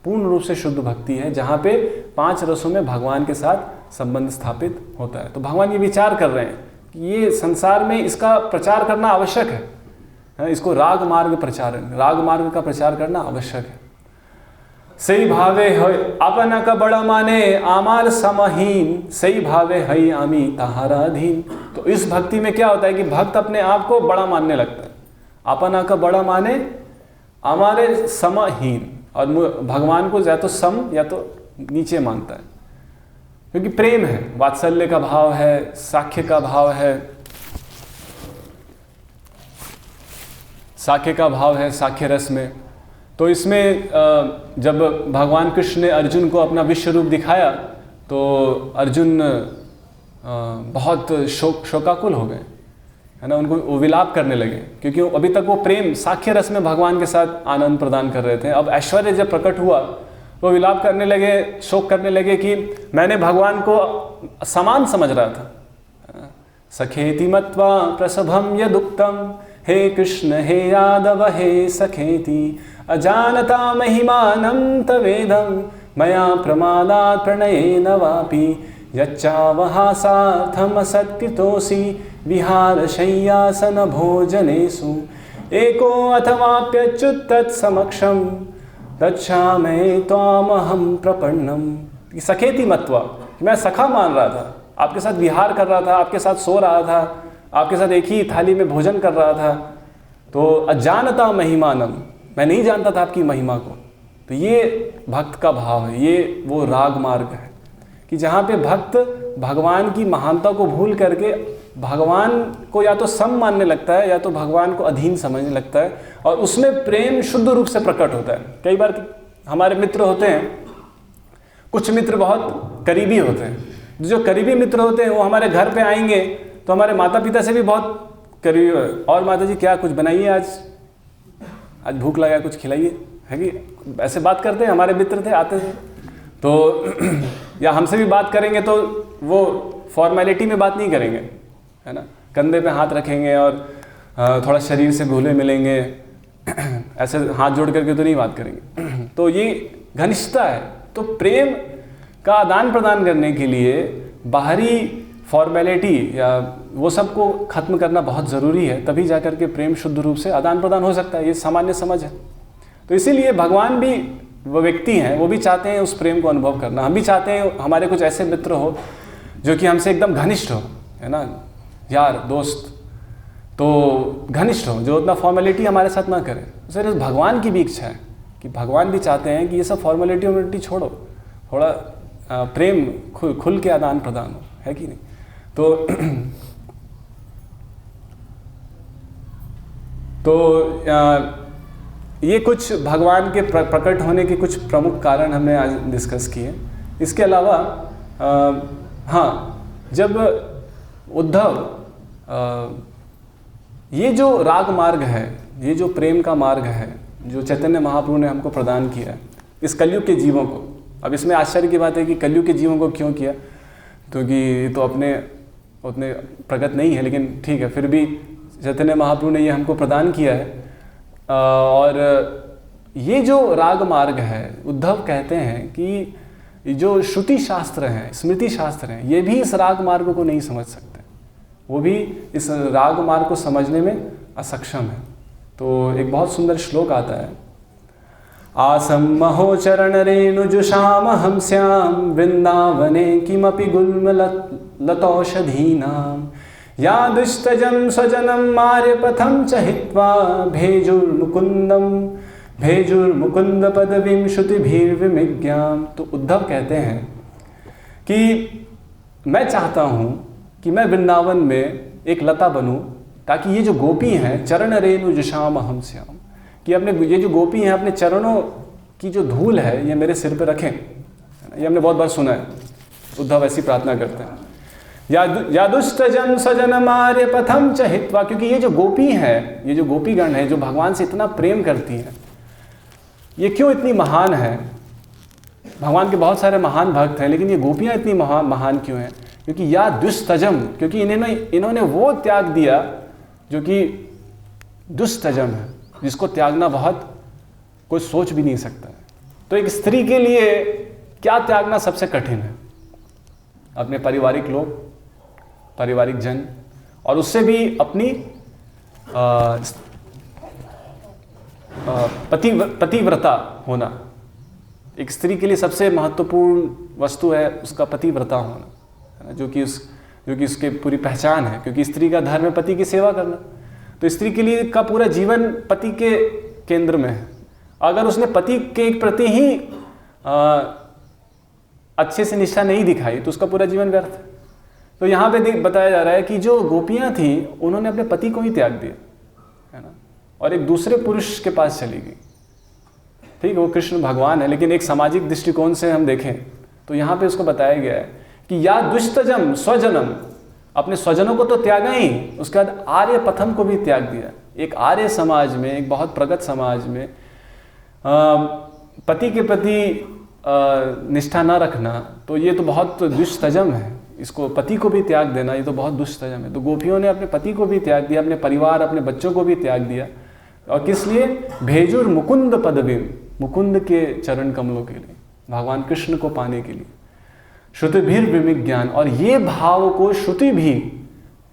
पूर्ण रूप से शुद्ध भक्ति है, जहाँ पे 5 रसों में भगवान के साथ संबंध स्थापित होता है। तो भगवान ये विचार कर रहे हैं कि ये संसार में इसका प्रचार करना आवश्यक है, इसको राग मार्ग का प्रचार करना आवश्यक है। सही भावे है अपना का बड़ा माने आमार समहीन, सही भावे है आमी तहारा अधीन। तो इस भक्ति में क्या होता है कि भक्त अपने आप को बड़ा मानने लगता है, अपना का बड़ा माने हमारे समहीन, और भगवान को या तो सम या तो नीचे मानता है, क्योंकि प्रेम है, वात्सल्य का भाव है, साख्य का भाव है, साख्य का भाव है साख्य रस में। तो इसमें जब भगवान कृष्ण ने अर्जुन को अपना विश्व रूप दिखाया, तो अर्जुन बहुत शोकाकुल हो गए, है ना, उनको वो विलाप करने लगे, क्योंकि अभी तक वो प्रेम साख्य रस में भगवान के साथ आनंद प्रदान कर रहे थे। अब ऐश्वर्य जब प्रकट हुआ तो विलाप करने लगे, शोक करने लगे कि मैंने भगवान को समान समझ रहा था, सखेति मत्वा प्रसभं यदुक्तं हे कृष्ण हे यादव हे सखेति अजानता महिमानं तवेदं मया प्रमादात् प्रणयेन वापि यच्चावहासार्थमसत्कृतोऽसि विहारशय्यासन भोजनेषु एको अथवाप्यच्युत तत्समक्षं तच्छामये त्वामहं प्रपन्नम्। सखेति मत्वा, मैं सखा मान रहा था, आपके साथ विहार कर रहा था, आपके साथ सो रहा था, आपके साथ एक ही थाली में भोजन कर रहा था। तो अजानता महिमानम, मैं नहीं जानता था आपकी महिमा को। तो ये भक्त का भाव है, ये वो राग मार्ग है कि जहाँ पे भक्त भगवान की महानता को भूल करके भगवान को या तो सम मानने लगता है या तो भगवान को अधीन समझने लगता है, और उसमें प्रेम शुद्ध रूप से प्रकट होता है। कई बार हमारे मित्र होते हैं, कुछ मित्र बहुत करीबी होते हैं। जो करीबी मित्र होते हैं वो हमारे घर पे आएंगे तो हमारे माता पिता से भी बहुत करीबी, और माता जी क्या कुछ बनाइए, आज भूख लगा कुछ खिलाइए, है कि ऐसे बात करते हैं। हमारे मित्र थे, आते थे तो या हमसे भी बात करेंगे तो वो फॉर्मेलिटी में बात नहीं करेंगे, है ना, कंधे पे हाथ रखेंगे और थोड़ा शरीर से घुले मिलेंगे, ऐसे हाथ जोड़ करके तो नहीं बात करेंगे। तो ये घनिष्ठता है। तो प्रेम का आदान प्रदान करने के लिए बाहरी फॉर्मेलिटी या वो सब को खत्म करना बहुत ज़रूरी है, तभी जाकर के प्रेम शुद्ध रूप से आदान प्रदान हो सकता है। ये सामान्य समझ है। तो इसीलिए भगवान भी वो व्यक्ति हैं, वो भी चाहते हैं उस प्रेम को अनुभव करना। हम भी चाहते हैं हमारे कुछ ऐसे मित्र हो जो कि हमसे एकदम घनिष्ठ हो, है ना, यार दोस्त, तो घनिष्ठ हो, जो उतना फॉर्मेलिटी हमारे साथ ना करे। सर भगवान की भी इच्छा है कि भगवान भी चाहते हैं कि ये सब फॉर्मेलिटी छोड़ो, थोड़ा प्रेम खुल के आदान प्रदान हो, है कि नहीं। तो ये कुछ भगवान के प्रकट होने के कुछ प्रमुख कारण हमने आज डिस्कस किए। इसके अलावा हाँ, जब उद्धव ये जो राग मार्ग है, ये जो प्रेम का मार्ग है जो चैतन्य महाप्रभु ने हमको प्रदान किया है इस कलयुग के जीवों को। अब इसमें आश्चर्य की बात है कि कलयुग के जीवों को क्यों किया, क्योंकि तो अपने उतने प्रगत नहीं है, लेकिन ठीक है, फिर भी चैतन्य महाप्रभु ने ये हमको प्रदान किया है। और ये जो राग मार्ग है, उद्धव कहते हैं कि जो श्रुति शास्त्र हैं, स्मृति शास्त्र हैं, ये भी इस राग मार्ग को नहीं समझ सकते, वो भी इस राग मार्ग को समझने में असक्षम है। तो एक बहुत सुंदर श्लोक आता है, आसम्महो चरण रेणुजुषाम हम श्याम वृंदावने किमपि गुल्म लतौषधीनाम या दुष्टजम स्वजनम मार्यपथम च हित्वा भेजुर्मुकुंद पदवीं श्रुतिभिर्विमिज्ञाम। तो उद्धव कहते हैं कि मैं चाहता हूँ कि मैं वृंदावन में एक लता बनूं, ताकि ये जो गोपी हैं चरण रेणु जुषाम हम श्याम, कि अपने ये जो गोपी हैं अपने चरणों की जो धूल है ये मेरे सिर पे रखें। ये हमने बहुत बार सुना है, उद्धव ऐसी प्रार्थना करते हैं। या दुष्टजन स्वजन मार्य पथम च हित्वा, क्योंकि ये जो गोपी हैं, ये जो गोपीगण है जो भगवान से इतना प्रेम करती है, ये क्यों इतनी महान है। भगवान के बहुत सारे महान भक्त हैं, लेकिन ये गोपियाँ इतनी महान क्यों हैं, क्योंकि या दुष्टजम, क्योंकि इन्होंने वो त्याग दिया जो कि दुष्टजम है, जिसको त्यागना बहुत कोई सोच भी नहीं सकता है। तो एक स्त्री के लिए क्या त्यागना सबसे कठिन है, अपने पारिवारिक लोग, पारिवारिक जन, और उससे भी अपनी पतिव्रता होना। एक स्त्री के लिए सबसे महत्वपूर्ण वस्तु है उसका पतिव्रता होना, है ना, जो कि उसके पूरी पहचान है, क्योंकि स्त्री का धर्म है पति की सेवा करना। तो स्त्री के लिए का पूरा जीवन पति के केंद्र में है। अगर उसने पति के प्रति ही अच्छे से निष्ठा नहीं दिखाई तो उसका पूरा जीवन व्यर्थ है। तो यहाँ पे बताया जा रहा है कि जो गोपियाँ थी उन्होंने अपने पति को ही त्याग दिया, है ना, और एक दूसरे पुरुष के पास चली गई। ठीक है, वो कृष्ण भगवान है, लेकिन एक सामाजिक दृष्टिकोण से हम देखें तो यहाँ पे उसको बताया गया है कि या दुष्टजम स्वजनम, अपने स्वजनों को तो त्यागा ही, उसके बाद आर्य पथम को भी त्याग दिया। एक आर्य समाज में, एक बहुत प्रगत समाज में पति के प्रति निष्ठा न रखना, तो ये तो बहुत दुष्टजम है, इसको पति को भी त्याग देना ये तो बहुत दुष्टजम है। तो गोपियों ने अपने पति को भी त्याग दिया, अपने परिवार अपने बच्चों को भी त्याग दिया, और किस लिए? भेजुर मुकुंद पदवीम, मुकुंद के चरण कमलों के लिए, भगवान कृष्ण को पाने के लिए। श्रुतिभिर विज्ञान, और ये भाव को श्रुति भी,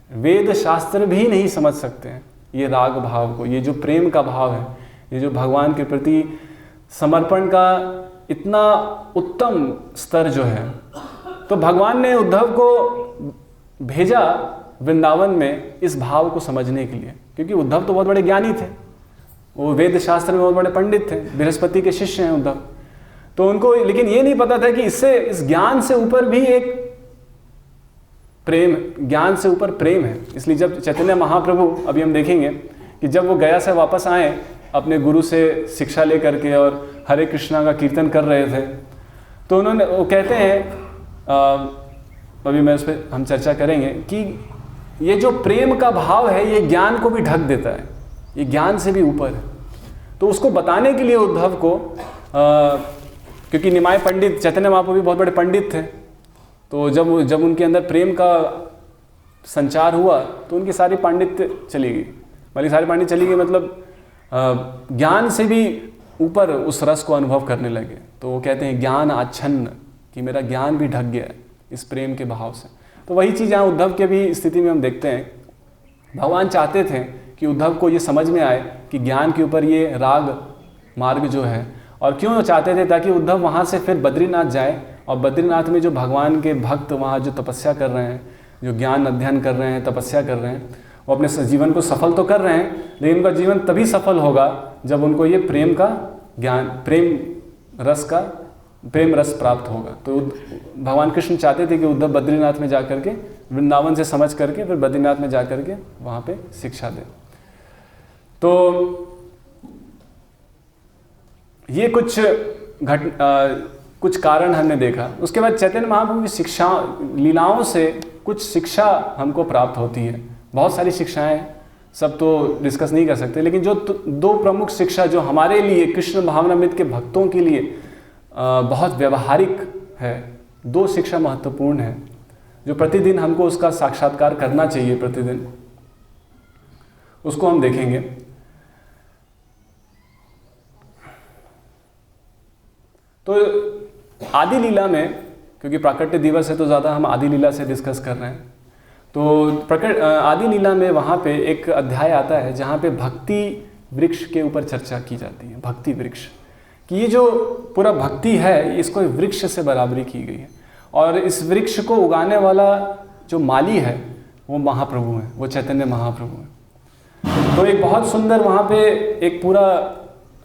वेद शास्त्र भी नहीं समझ सकते हैं, ये राग भाव को, ये जो प्रेम का भाव है, ये जो भगवान के प्रति समर्पण का इतना उत्तम स्तर जो है। तो भगवान ने उद्धव को भेजा वृंदावन में इस भाव को समझने के लिए, क्योंकि उद्धव तो बहुत बड़े ज्ञानी थे, वो वेद शास्त्र में बहुत बड़े पंडित थे, बृहस्पति के शिष्य हैं उद्धव। तो उनको लेकिन ये नहीं पता था कि इससे, इस ज्ञान से ऊपर भी एक प्रेम, ज्ञान से ऊपर प्रेम है। इसलिए जब चैतन्य महाप्रभु, अभी हम देखेंगे कि जब वो गया से वापस आए अपने गुरु से शिक्षा लेकर के और हरे कृष्णा का कीर्तन कर रहे थे, तो उन्होंने, वो कहते हैं, अभी मैं उस पर हम चर्चा करेंगे कि ये जो प्रेम का भाव है ये ज्ञान को भी ढक देता है, ये ज्ञान से भी ऊपर है। तो उसको बताने के लिए उद्धव को, क्योंकि निमाय पंडित, चैतन्य महाप्रभु भी बहुत बड़े पंडित थे, तो जब उनके अंदर प्रेम का संचार हुआ तो उनकी सारी पांडित्य चली गई, बल्कि सारी पांडित्य चली गई, मतलब ज्ञान से भी ऊपर उस रस को अनुभव करने लगे। तो वो कहते हैं ज्ञान आच्छन्न, कि मेरा ज्ञान भी ढक गया है इस प्रेम के भाव से। तो वही चीज़ यहाँ उद्धव के भी स्थिति में हम देखते हैं। भगवान चाहते थे कि उद्धव को ये समझ में आए कि ज्ञान के ऊपर ये राग मार्ग जो है, और क्यों चाहते थे? ताकि उद्धव वहाँ से फिर बद्रीनाथ जाए, और बद्रीनाथ में जो भगवान के भक्त वहाँ जो तपस्या कर रहे हैं, जो ज्ञान अध्ययन कर रहे हैं, तपस्या कर रहे हैं, वो अपने जीवन को सफल तो कर रहे हैं, लेकिन उनका जीवन तभी सफल होगा जब उनको ये प्रेम का ज्ञान, प्रेम रस प्राप्त होगा। तो भगवान कृष्ण चाहते थे कि उद्धव बद्रीनाथ में जाकर के, वृंदावन से समझ करके फिर बद्रीनाथ में जाकर के वहाँ पे शिक्षा दे। तो ये कुछ कारण हमने देखा। उसके बाद चैतन्य महाप्रभु की शिक्षा, लीलाओं से कुछ शिक्षा हमको प्राप्त होती है। बहुत सारी शिक्षाएं, सब तो डिस्कस नहीं कर सकते, लेकिन जो दो प्रमुख शिक्षा जो हमारे लिए, कृष्ण भावनामृत के भक्तों के लिए बहुत व्यवहारिक है, दो शिक्षा महत्वपूर्ण है, जो प्रतिदिन हमको उसका साक्षात्कार करना चाहिए प्रतिदिन, उसको हम देखेंगे। तो आदि लीला में, क्योंकि प्राकट्य दिवस है तो ज़्यादा हम आदि लीला से डिस्कस कर रहे हैं, तो आदि लीला में वहाँ पे एक अध्याय आता है जहाँ पे भक्ति वृक्ष के ऊपर चर्चा की जाती है। भक्ति वृक्ष, कि ये जो पूरा भक्ति है इसको वृक्ष से बराबरी की गई है, और इस वृक्ष को उगाने वाला जो माली है वो महाप्रभु है, वो चैतन्य महाप्रभु है। तो एक बहुत सुंदर वहाँ पे एक पूरा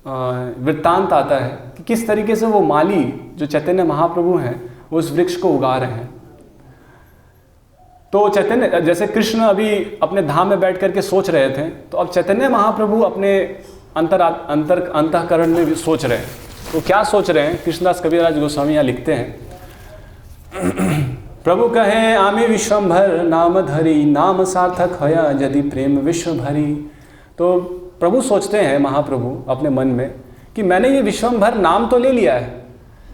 वृत्तांत आता है कि किस तरीके से वो माली जो चैतन्य महाप्रभु हैं वो उस वृक्ष को उगा रहे हैं। तो चैतन्य, जैसे कृष्ण अभी अपने धाम में बैठ करके सोच रहे थे, तो अब चैतन्य महाप्रभु अपने अंतःकरण में भी सोच रहे हैं। तो क्या सोच रहे हैं? कृष्णदास कबीरदास गोस्वामी यहाँ लिखते हैं, प्रभु कहे आमी विश्वम्भर नाम धरी, नाम सार्थक हया यदि प्रेम विश्व भरी। तो प्रभु सोचते हैं, महाप्रभु अपने मन में, कि मैंने ये विश्वम्भर नाम तो ले लिया है,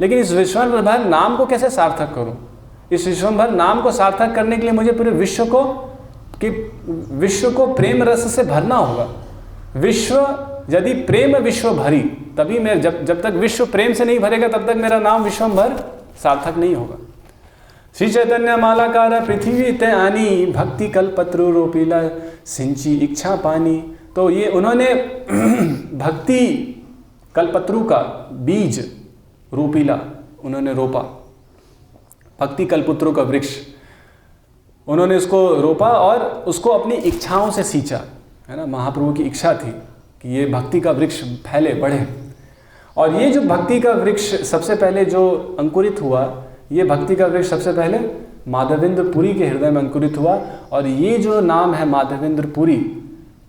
लेकिन इस विश्वम्भर नाम को कैसे सार्थक करूं? इस विश्वम्भर नाम को सार्थक करने के लिए मुझे पूरे विश्व को प्रेम रस से भरना होगा। विश्व यदि प्रेम विश्व भरी, तभी मैं, जब तक विश्व प्रेम से नहीं भरेगा तब तक मेरा नाम विश्वम्भर सार्थक नहीं होगा। श्री चैतन्य मालाकार पृथ्वी ते आनी, भक्ति कल्पत्रु रोपीला सिंची इच्छा पानी। तो ये उन्होंने भक्ति कल्पत्रु का बीज रोपीला उन्होंने रोपा, भक्ति कल्पत्रु का वृक्ष उन्होंने उसको रोपा और उसको अपनी इच्छाओं से सींचा, है ना। महाप्रभु की इच्छा थी कि ये भक्ति का वृक्ष फैले, बढ़े, और ये जो भक्ति का वृक्ष सबसे पहले जो अंकुरित हुआ, ये भक्ति का वृक्ष सबसे पहले माधवेंद्र पुरी के हृदय में अंकुरित हुआ। और ये जो नाम है माधवेंद्र पुरी,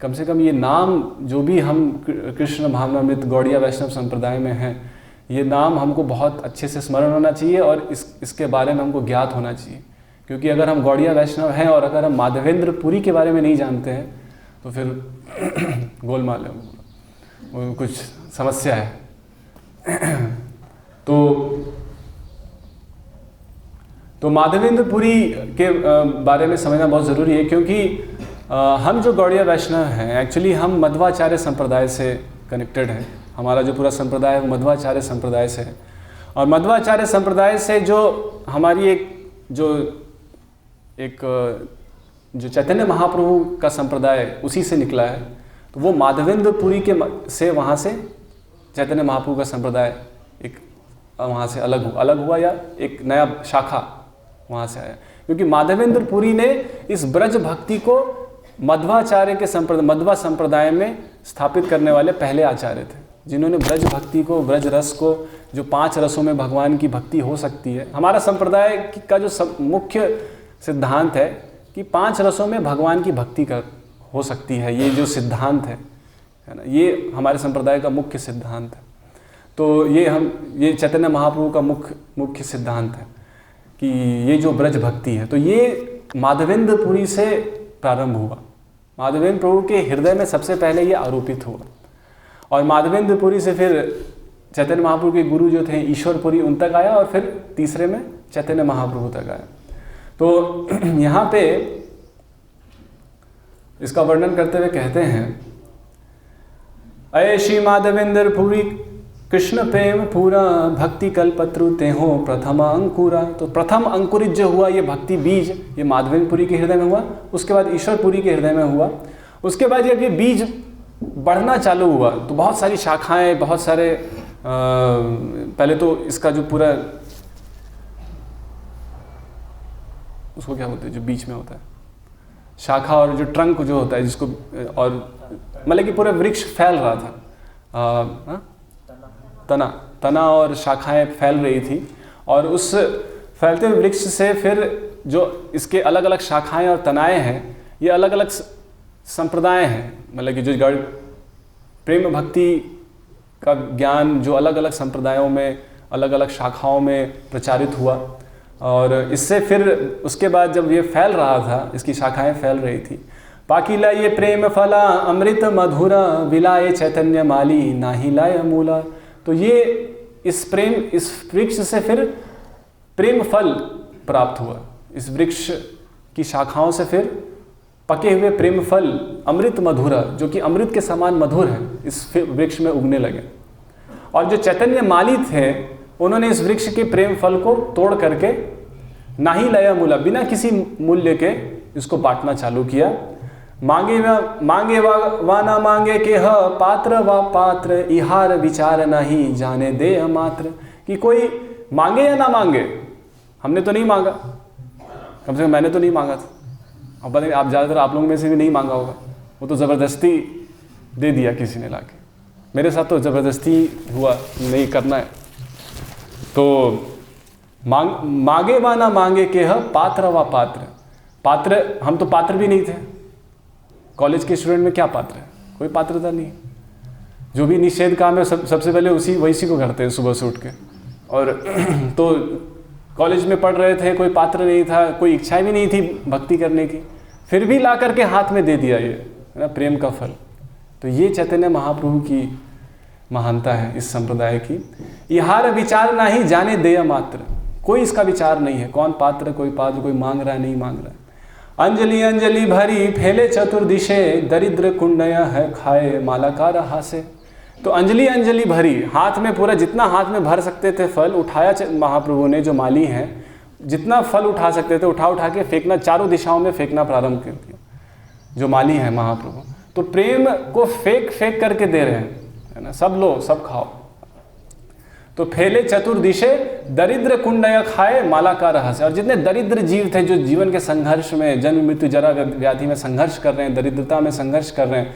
कम से कम ये नाम जो भी हम कृष्ण भावनामृत गौड़िया वैष्णव संप्रदाय में हैं, ये नाम हमको बहुत अच्छे से स्मरण होना चाहिए और इसके बारे में हमको ज्ञात होना चाहिए। क्योंकि अगर हम गौड़िया वैष्णव हैं और अगर हम माधवेंद्र पुरी के बारे में नहीं जानते हैं तो फिर गोलमाल है, वो कुछ समस्या है। तो तो माधवेंद्र पुरी के बारे में समझना बहुत ज़रूरी है, क्योंकि हम जो गौड़िया वैष्णव हैं एक्चुअली हम मध्वाचार्य संप्रदाय से कनेक्टेड हैं। हमारा जो पूरा संप्रदाय है वो मध्वाचार्य संप्रदाय से है, और मध्वाचार्य संप्रदाय से जो हमारी एक जो चैतन्य महाप्रभु का संप्रदाय उसी से निकला है। तो वो माधवेंद्र पुरी से वहाँ से चैतन्य महाप्रभु का संप्रदाय एक वहाँ से अलग हुआ या एक नया शाखा वहाँ से आया, क्योंकि माधवेंद्र पुरी ने इस ब्रज भक्ति को मध्वाचार्य के मध्वा संप्रदाय में स्थापित करने वाले पहले आचार्य थे, जिन्होंने ब्रज भक्ति को, ब्रज रस को, जो 5 रसों में भगवान की भक्ति हो सकती है। हमारा संप्रदाय का जो मुख्य सिद्धांत है कि 5 रसों में भगवान की भक्ति हो सकती है, ये जो सिद्धांत है ना, ये हमारे संप्रदाय का मुख्य सिद्धांत है। तो ये चैतन्य महाप्रभु का मुख्य सिद्धांत है कि ये जो ब्रज भक्ति है, तो ये माधवेंद्र पुरी से प्रारंभ हुआ। माधवेंद्र प्रभु के हृदय में सबसे पहले ये आरोपित हुआ, और माधवेंद्र पुरी से फिर चैतन्य महाप्रभु के गुरु जो थे ईश्वर पुरी, उन तक आया, और फिर तीसरे में चैतन्य महाप्रभु तक आया। तो यहाँ पे इसका वर्णन करते हुए कहते हैं, अय श्री माधवेंद्र पुरी कृष्ण प्रेम पूरा भक्ति कल्पत्रु ते हो प्रथम अंकुरा। तो प्रथम अंकुरित जो हुआ ये भक्ति बीज, ये माधवेंद्र पुरी के हृदय में हुआ, उसके बाद ईश्वर पुरी के हृदय में हुआ। उसके बाद जब ये बीज बढ़ना चालू हुआ तो बहुत सारी शाखाएं, बहुत सारे पहले तो इसका जो पूरा उसको क्या बोलते हैं, जो बीच में होता है शाखा, और जो ट्रंक जो होता है जिसको, और मतलब कि पूरा वृक्ष फैल रहा था, तना और शाखाएं फैल रही थी, और उस फैलते हुए वृक्ष से फिर जो इसके अलग अलग शाखाएं और तनाएं हैं, ये अलग अलग संप्रदाय हैं। मतलब कि जो प्रेम भक्ति का ज्ञान जो अलग अलग संप्रदायों में, अलग अलग शाखाओं में प्रचारित हुआ, और इससे फिर उसके बाद जब ये फैल रहा था, इसकी शाखाएं फैल रही थी, पाकिला ये प्रेम फला अमृत मधुरा विलाए चैतन्य माली नाही लाय मूला। तो ये इस वृक्ष से फिर प्रेम फल प्राप्त हुआ। इस वृक्ष की शाखाओं से फिर पके हुए प्रेम फल अमृत मधुरा, जो कि अमृत के समान मधुर है, इस वृक्ष में उगने लगे। और जो चैतन्य माली थे उन्होंने इस वृक्ष के प्रेम फल को तोड़ करके नाही लया मूला, बिना किसी मूल्य के इसको बांटना चालू किया। मांगे वा ना मांगे के ह पात्र व पात्र इहार विचार नहीं जाने दे मात्र। कि कोई मांगे या ना मांगे, हमने तो नहीं मांगा, कम से कम मैंने तो नहीं मांगा था, अब बताइए आप ज़्यादातर आप लोगों में से भी नहीं मांगा होगा, वो तो ज़बरदस्ती दे दिया किसी ने लाके। मेरे साथ तो ज़बरदस्ती हुआ, नहीं करना है तो मांगे वा ना मांगे के ह पात्र व पात्र, हम तो पात्र भी नहीं थे। कॉलेज के स्टूडेंट में क्या पात्र है, कोई पात्रता नहीं। जो भी निषेध काम है सबसे पहले वैसी को करते हैं सुबह से उठ के। और तो कॉलेज में पढ़ रहे थे, कोई पात्र नहीं था, कोई इच्छा भी नहीं थी भक्ति करने की, फिर भी ला करके हाथ में दे दिया, ये है ना प्रेम का फल। तो ये चैतन्य महाप्रभु की महानता है इस संप्रदाय की। इहार विचार ना ही जाने देय मात्र, कोई इसका विचार नहीं है, कौन पात्र कोई पात्र, कोई मांग रहा है नहीं मांग रहा है। अंजलि अंजलि भरी फैले चतुर्दिशे दरिद्र कुंडय है खाए मालाकार हासे। तो अंजलि अंजलि भरी, हाथ में पूरा जितना हाथ में भर सकते थे फल उठाया महाप्रभु ने, जो माली हैं जितना फल उठा सकते थे उठा के फेंकना, चारों दिशाओं में फेंकना प्रारंभ कर दिया जो माली हैं महाप्रभु। तो प्रेम को फेंक करके दे रहे हैं, है ना, सब लो सब खाओ। तो फैले चतुर्दिशे दरिद्र कुंडय खाए मालाकार हासे। और जितने दरिद्र जीव थे जो जीवन के संघर्ष में, जन्म मृत्यु जरा व्याधि में संघर्ष कर रहे हैं, दरिद्रता में संघर्ष कर रहे हैं,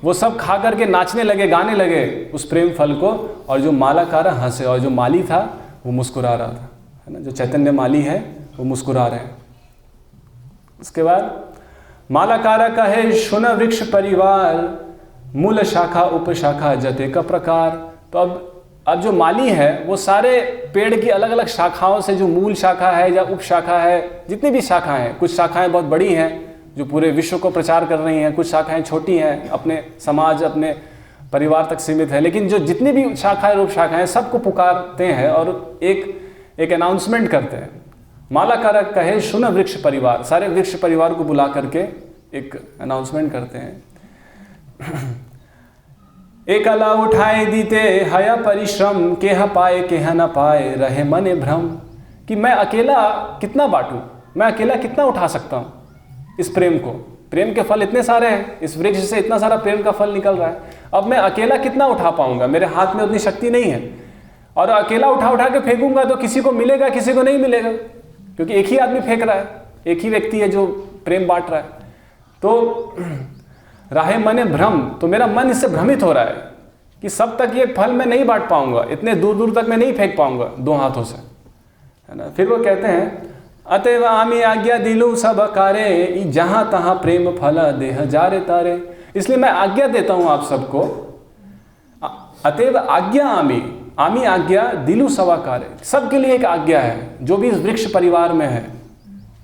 वो सब खा करके नाचने लगे, गाने लगे उस प्रेम फल को। और जो मालाकार हंसे, और जो माली था वो मुस्कुरा रहा था, है ना, जो चैतन्य माली है वो मुस्कुरा रहे हैं। उसके बाद मालाकारा का है शुन वृक्ष परिवार मूल शाखा उपशाखा जते का प्रकार। तो अब जो माली है वो सारे पेड़ की अलग अलग शाखाओं से, जो मूल शाखा है या उप शाखा है, जितनी भी शाखाएं हैं, कुछ शाखाएं बहुत बड़ी हैं जो पूरे विश्व को प्रचार कर रही हैं, कुछ शाखाएं छोटी हैं, अपने समाज अपने परिवार तक सीमित है, लेकिन जो जितनी भी शाखाएं रूप शाखाएं सबको पुकारते हैं और एक अनाउंसमेंट करते हैं। मालाकार कहे सुन वृक्ष परिवार, सारे वृक्ष परिवार को बुला करके एक अनाउंसमेंट करते हैं। एकला उठाए दीते हया परिश्रम, केह पाए केह न पाए रहे मने भ्रम। कि मैं अकेला कितना बांटूं, मैं अकेला कितना उठा सकता हूं इस प्रेम को। प्रेम के फल इतने सारे हैं, इस वृक्ष से इतना सारा प्रेम का फल निकल रहा है, अब मैं अकेला कितना उठा पाऊंगा, मेरे हाथ में उतनी शक्ति नहीं है। और अकेला उठा उठा के फेंकूंगा तो किसी को मिलेगा किसी को नहीं मिलेगा, क्योंकि एक ही आदमी फेंक रहा है, एक ही व्यक्ति है जो प्रेम बांट रहा है। तो राहे मने भ्रम, तो मेरा मन इससे भ्रमित हो रहा है कि सब तक ये फल मैं नहीं बांट पाऊंगा, इतने दूर दूर तक मैं नहीं फेंक पाऊंगा दो हाथों से, है ना। फिर वो कहते हैं अतएव आमी आज्ञा दिलू सब कारे, जहां तहां प्रेम फल देह जारे तारे। इसलिए मैं आज्ञा देता हूं आप सबको। अतएव आज्ञा आमी, आमी आज्ञा दिलू सवाकारे, सबके लिए एक आज्ञा है। जो भी इस वृक्ष परिवार में है,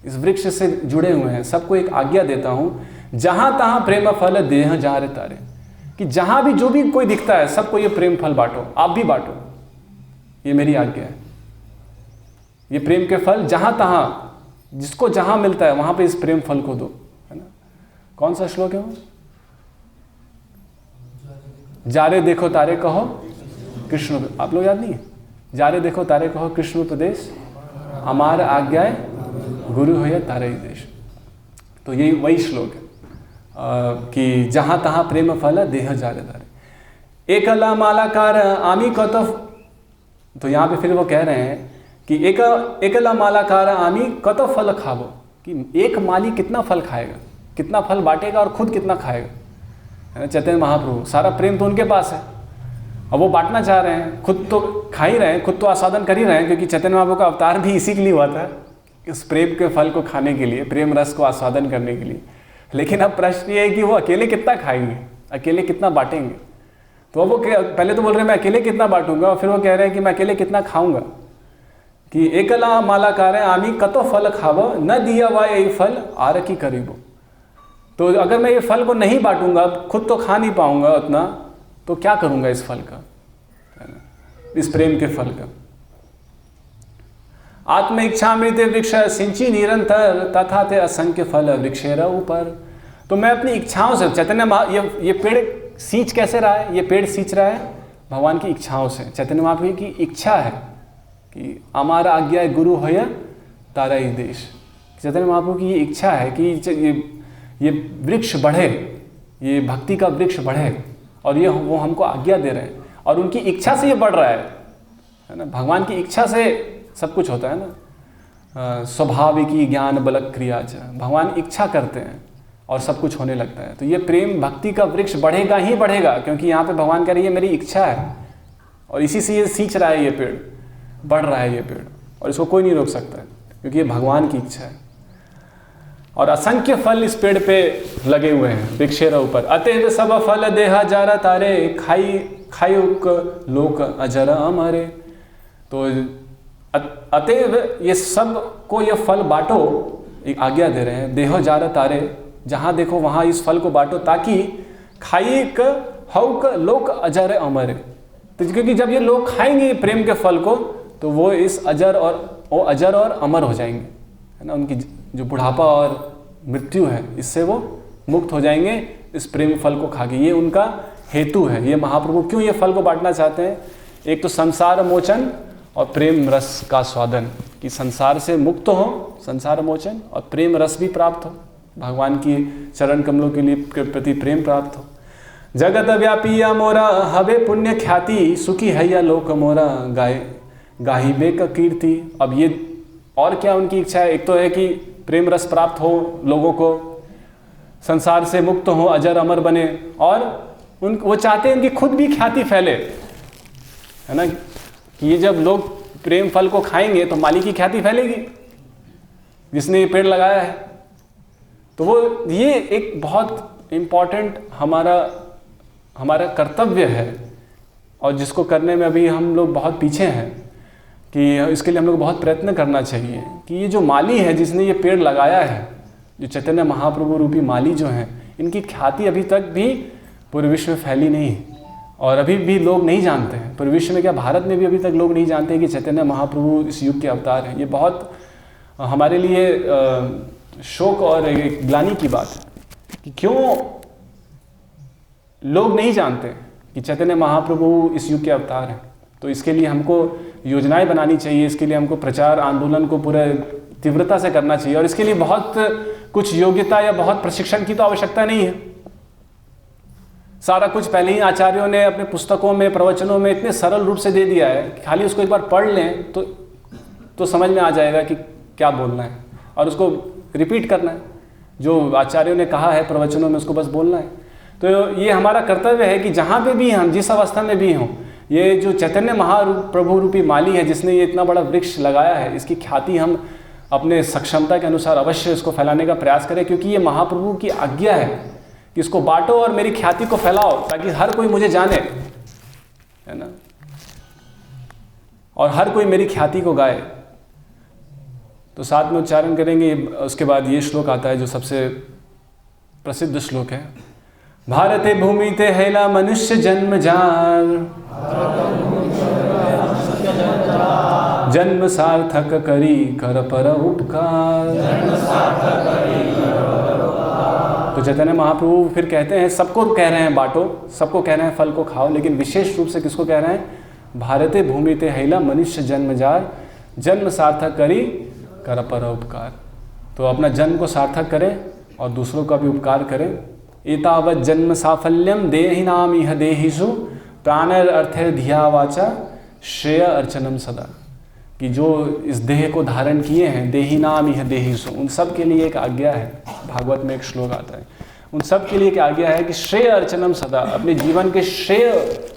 इस वृक्ष से जुड़े हुए हैं, सबको एक आज्ञा देता हूं। जहां तहां प्रेम फल देह जारे तारे, कि जहां भी जो भी कोई दिखता है सबको ये प्रेम फल बांटो, आप भी बांटो, ये मेरी आज्ञा है। ये प्रेम के फल जहां तहां, जिसको जहां मिलता है वहां पे इस प्रेम फल को दो, है ना। कौन सा श्लोक है वो? जारे देखो तारे कहो कृष्ण, आप लोग याद नहीं है? जारे देखो तारे कहो कृष्ण उपदेश, हमार आज्ञाएं गुरु हो या तारे ही देश। तो यही वही श्लोक है कि जहां तहां प्रेम फल देह जारे तारे। एकला मालाकार आमी कतफ, तो यहाँ पे फिर वो कह रहे हैं कि एकला मालाकार आमी कत फल खावो, कि एक माली कितना फल खाएगा, कितना फल बांटेगा और खुद कितना खाएगा, है ना। चैतन्य महाप्रभु, सारा प्रेम तो उनके पास है, अब वो बांटना चाह रहे हैं, खुद तो खा ही रहे हैं, खुद तो आस्वादन कर ही रहे हैं, क्योंकि चैतन्य महाप्रभु का अवतार भी इसी के लिए हुआ था, इस प्रेम के फल को खाने के लिए, प्रेम रस को आस्वादन करने के लिए। लेकिन अब प्रश्न ये है कि वो अकेले कितना खाएंगे, अकेले कितना बांटेंगे। तो वो पहले तो बोल रहे हैं मैं अकेले कितना बांटूंगा, और फिर वो कह रहे हैं कि मैं अकेले कितना खाऊंगा। कि एकला मालाकार आमी कतो फल खाव, न दिया वा यही फल आर की करीबो। तो अगर मैं ये फल को नहीं बांटूंगा, खुद तो खा नहीं पाऊंगा उतना, तो क्या करूंगा इस फल का, इस प्रेम के फल का। आत्म इच्छा मृत वृक्ष सिंची निरंतर, तथा ते असंख्य फल वृक्षेर ऊपर। तो मैं अपनी इच्छाओं से, चैतन्य ये पेड़ सींच कैसे रहा है, ये पेड़ सींच रहा है भगवान की इच्छाओं से। चैतन्य महाप्रभु की इच्छा है कि हमारा आज्ञा गुरु हो या तारा ही देश। चैतन्य महाप्रभु की ये इच्छा है कि ये वृक्ष बढ़े, ये भक्ति का वृक्ष बढ़े, और ये वो हमको आज्ञा दे रहे हैं, और उनकी इच्छा से ये बढ़ रहा है ना। भगवान की इच्छा से सब कुछ होता है ना। स्वाभाविकी ज्ञान बलक क्रिया च, भगवान इच्छा करते हैं और सब कुछ होने लगता है। तो ये प्रेम भक्ति का वृक्ष बढ़ेगा ही बढ़ेगा, क्योंकि यहाँ पे भगवान कह रहे हैं ये मेरी इच्छा है, और इसी से ये सींच रहा है, ये पेड़ बढ़ रहा है, ये पेड़, और इसको कोई नहीं रोक सकता है, क्योंकि ये भगवान की इच्छा है। और असंख्य फल इस पेड़ पे लगे हुए हैं वृक्षेर ऊपर। अतएव सब फल देहा जारा तारे, खाई खाई लोक अजर अमरे। तो अतएव ये सब को ये फल बांटो, एक आज्ञा दे रहे हैं। देह जारा तारे, जहाँ देखो वहाँ इस फल को बांटो, ताकि खाई हौक लोक अजर अमरे। तो क्योंकि जब ये लोग खाएंगे प्रेम के फल को, तो वो इस अजर और अमर हो जाएंगे, है ना। उनकी जो बुढ़ापा और मृत्यु है, इससे वो मुक्त हो जाएंगे इस प्रेम फल को खा के। ये उनका हेतु है। ये महाप्रभु क्यों ये फल को बांटना चाहते हैं? एक तो संसार मोचन और प्रेम रस का स्वादन, कि संसार से मुक्त हो, संसार मोचन, और प्रेम रस भी प्राप्त हो, भगवान की चरण कमलों के प्रति प्रेम प्राप्त हो। जगत व्यापी या मोरा हवे पुण्य ख्याति, सुखी है या लोक मोरा गाही बेक कीर्ति। अब ये और क्या उनकी इच्छा है? एक तो है कि प्रेम रस प्राप्त हो लोगों को, संसार से मुक्त हो, अजर अमर बने, और वो चाहते हैं कि खुद भी ख्याति फैले, है ना। कि ये जब लोग प्रेम फल को खाएंगे तो माली की ख्याति फैलेगी, जिसने ये पेड़ लगाया है। तो वो ये एक बहुत इम्पॉर्टेंट हमारा कर्तव्य है, और जिसको करने में अभी हम लोग बहुत पीछे हैं, कि इसके लिए हम लोग बहुत प्रयत्न करना चाहिए कि ये जो माली है, जिसने ये पेड़ लगाया है, जो चैतन्य महाप्रभु रूपी माली जो हैं, इनकी ख्याति अभी तक भी पूरे विश्व में फैली नहीं, और अभी भी लोग नहीं जानते हैं। पूरे विश्व में क्या, भारत में भी अभी तक लोग नहीं जानते कि चैतन्य महाप्रभु इस युग के अवतार हैं। ये बहुत हमारे लिए शोक और एक ग्लानि की बात है कि क्यों लोग नहीं जानते कि चैतन्य महाप्रभु इस युग के अवतार हैं। तो इसके लिए हमको योजनाएं बनानी चाहिए, इसके लिए हमको प्रचार आंदोलन को पूरा तीव्रता से करना चाहिए, और इसके लिए बहुत कुछ योग्यता या बहुत प्रशिक्षण की तो आवश्यकता नहीं है। सारा कुछ पहले ही आचार्यों ने अपने पुस्तकों में, प्रवचनों में इतने सरल रूप से दे दिया है कि खाली उसको एक बार पढ़ लें तो समझ में आ जाएगा कि क्या बोलना है, और उसको रिपीट करना है। जो आचार्यों ने कहा है प्रवचनों में उसको बस बोलना है। तो ये हमारा कर्तव्य है कि जहाँ पे भी हम जिस अवस्था में भी हों, ये जो चैतन्य महाप्रभु रूपी माली है जिसने ये इतना बड़ा वृक्ष लगाया है, इसकी ख्याति हम अपने सक्षमता के अनुसार अवश्य इसको फैलाने का प्रयास करें, क्योंकि ये महाप्रभु की आज्ञा है कि इसको बांटो और मेरी ख्याति को फैलाओ ताकि हर कोई मुझे जाने, है ना, और हर कोई मेरी ख्याति को गाए। तो साथ में उच्चारण करेंगे। उसके बाद ये श्लोक आता है जो सबसे प्रसिद्ध श्लोक है। भारते भूमि ते हैला मनुष्य जन्म जार, जन्म सार्थक करी कर पर उपकार। तो चैतन्य महाप्रभु फिर कहते हैं, सबको कह रहे हैं बांटो, सबको कह रहे हैं फल को खाओ, लेकिन विशेष रूप से किसको कह रहे हैं? भारते भूमि ते हैला मनुष्य जन्म जार, जन्म सार्थक करी कर पर उपकार। तो अपना जन्म को सार्थक करें और दूसरों का भी उपकार करें। एतावत् जन्म साफल्यम देहिनाम इह देहिषु प्राणर अर्थे धिया वाचा श्रेय अर्चनम सदा। कि जो इस देह को धारण किए हैं, देहिनाम इह देहिषु, उन सब के लिए एक आज्ञा है। भागवत में एक श्लोक आता है, उन सब के लिए एक आज्ञा है कि श्रेय अर्चनम सदा, अपने जीवन के श्रेय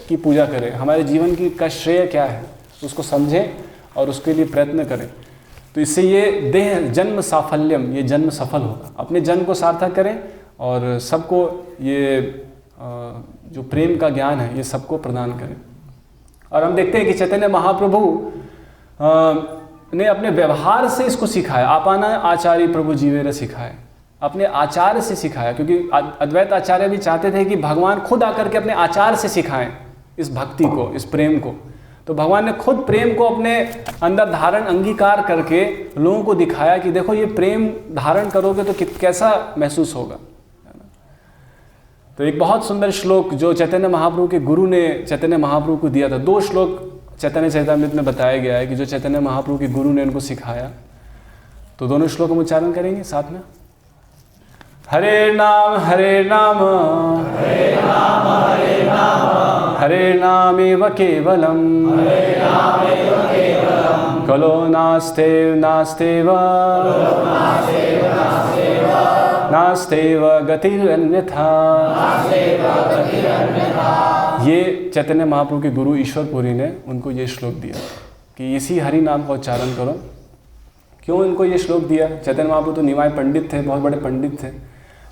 की पूजा करें। हमारे जीवन की का श्रेय क्या है उसको समझें और उसके लिए प्रयत्न करें। तो इससे ये देह जन्म साफल्यम, ये जन्म सफल होगा। अपने जन्म को सार्थक करें और सबको ये जो प्रेम का ज्ञान है ये सबको प्रदान करें। और हम देखते हैं कि चैतन्य महाप्रभु ने अपने व्यवहार से इसको सिखाया। आपाना आचार्य प्रभु जीवेर सिखाए, अपने आचार से सिखाया, क्योंकि अद्वैत आचार्य भी चाहते थे कि भगवान खुद आकर के अपने आचार से सिखाएं इस भक्ति को, इस प्रेम को। तो भगवान ने खुद प्रेम को अपने अंदर धारण अंगीकार करके लोगों को दिखाया कि देखो ये प्रेम धारण करोगे तो कैसा महसूस होगा। तो एक बहुत सुंदर श्लोक जो चैतन्य महाप्रभु के गुरु ने चैतन्य महाप्रभु को दिया था, 2 श्लोक चैतन्य चरितामृत में बताया गया है कि जो चैतन्य महाप्रभु के गुरु ने उनको सिखाया। तो दोनों श्लोक हम उच्चारण करेंगे साथ में। हरे नाम हरे नाम हरे नाम हरे नाम हरे नामेव केवलम कलो नास्तेव नास्तेव नास्तेव गतिरन्यथा। ये चैतन्य महाप्रभु के गुरु ईश्वरपुरी ने उनको ये श्लोक दिया कि इसी हरि नाम का उच्चारण करो। क्यों इनको ये श्लोक दिया? चैतन्य महाप्रभु तो निमाय पंडित थे, बहुत बड़े पंडित थे,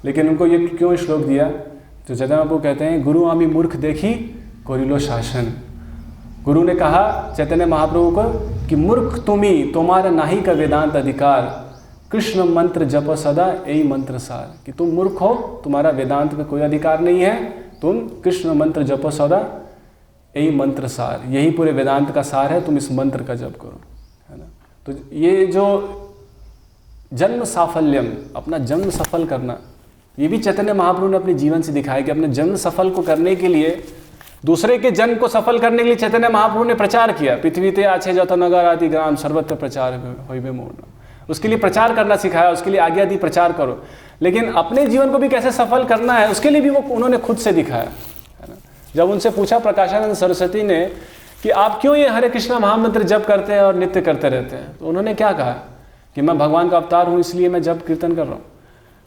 लेकिन उनको ये क्यों श्लोक दिया? तो चैतन्य महाप्रभु कहते हैं, गुरु आमी मूर्ख देखी कोरिलो शासन। गुरु ने कहा चैतन्य महाप्रभु को कि मूर्ख तुम्ही, तुम्हारा नाही का वेदांत अधिकार, कृष्ण मंत्र जप सदा यही मंत्र सार। कि तुम मूर्ख हो, तुम्हारा वेदांत में कोई अधिकार नहीं है, तुम कृष्ण मंत्र जप सदा यही मंत्र सार, यही पूरे वेदांत का सार है, तुम इस मंत्र का जप करो, है ना। तो ये जो जन्म साफल्यम, अपना जन्म सफल करना, ये भी चैतन्य महाप्रभु ने अपने जीवन से दिखाया कि अपने जन्म सफल को करने के लिए, दूसरे के जन्म को सफल करने के लिए चैतन्य महाप्रभु ने प्रचार किया। पृथ्वी ते आछे जत नगर आदि ग्राम सर्वत्र प्रचार होइबे मोर। उसके लिए प्रचार करना सिखाया, उसके लिए आज्ञा दी प्रचार करो। लेकिन अपने जीवन को भी कैसे सफल करना है उसके लिए भी वो उन्होंने खुद से दिखाया, है ना। जब उनसे पूछा प्रकाशानंद सरस्वती ने कि आप क्यों ये हरे कृष्णा महामंत्र जप करते हैं और नित्य करते रहते हैं, तो उन्होंने क्या कहा कि मैं भगवान का अवतार हूँ इसलिए मैं जप कीर्तन कर रहा हूँ।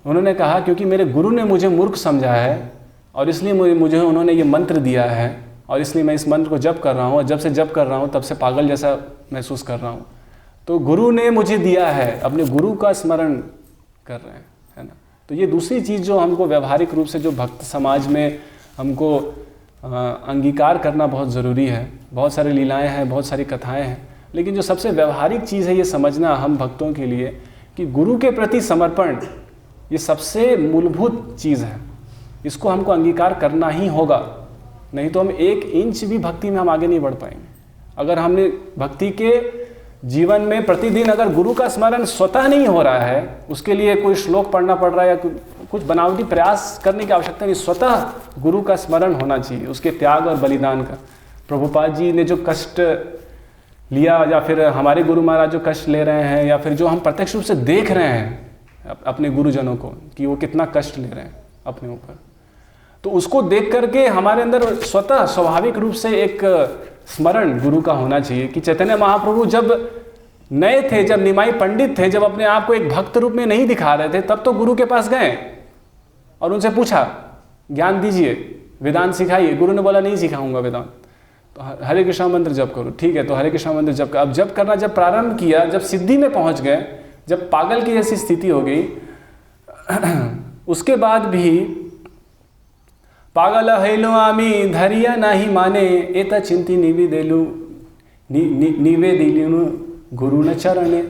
उन्होंने कहा क्योंकि मेरे गुरु ने मुझे मूर्ख समझा है और इसलिए मुझे उन्होंने ये मंत्र दिया है और इसलिए मैं इस मंत्र को जप कर रहा हूँ, और जब से जप कर रहा हूँ तब से पागल जैसा महसूस कर रहा हूँ। तो गुरु ने मुझे दिया है, अपने गुरु का स्मरण कर रहे हैं, है ना। तो ये दूसरी चीज़ जो हमको व्यवहारिक रूप से जो भक्त समाज में हमको अंगीकार करना बहुत ज़रूरी है। बहुत सारी लीलाएं हैं, बहुत सारी कथाएं हैं, लेकिन जो सबसे व्यवहारिक चीज़ है ये समझना हम भक्तों के लिए कि गुरु के प्रति समर्पण ये सबसे मूलभूत चीज़ है। इसको हमको अंगीकार करना ही होगा, नहीं तो हम 1 इंच भी भक्ति में हम आगे नहीं बढ़ पाएंगे। अगर हमने भक्ति के जीवन में प्रतिदिन अगर गुरु का स्मरण स्वतः नहीं हो रहा है, उसके लिए कोई श्लोक पढ़ना पड़ रहा है या कुछ बनावटी प्रयास करने की आवश्यकता नहीं, स्वतः गुरु का स्मरण होना चाहिए, उसके त्याग और बलिदान का। प्रभुपाद जी ने जो कष्ट लिया, या फिर हमारे गुरु महाराज जो कष्ट ले रहे हैं, या फिर जो हम प्रत्यक्ष रूप से देख रहे हैं अपने गुरुजनों को कि वो कितना कष्ट ले रहे हैं अपने ऊपर, तो उसको देख करके हमारे अंदर स्वतः स्वाभाविक रूप से एक स्मरण गुरु का होना चाहिए। कि चैतन्य महाप्रभु जब नए थे, जब निमाई पंडित थे, जब अपने आप को एक भक्त रूप में नहीं दिखा रहे थे, तब तो गुरु के पास गए और उनसे पूछा ज्ञान दीजिए, वेदांत सिखाइए। गुरु ने बोला नहीं सिखाऊंगा वेदांत, तो हरे कृष्णा मंत्र जप करो। ठीक है, तो हरे कृष्णा मंत्र जप कर, अब जप करना जब प्रारंभ किया, जब सिद्धि में पहुंच गए, जब पागल की जैसी स्थिति हो गई, उसके बाद भी पागल हैलो आमी धरिया नाही माने एता चिंती निवेदेलु निवेदिलु गुरु न चरणे।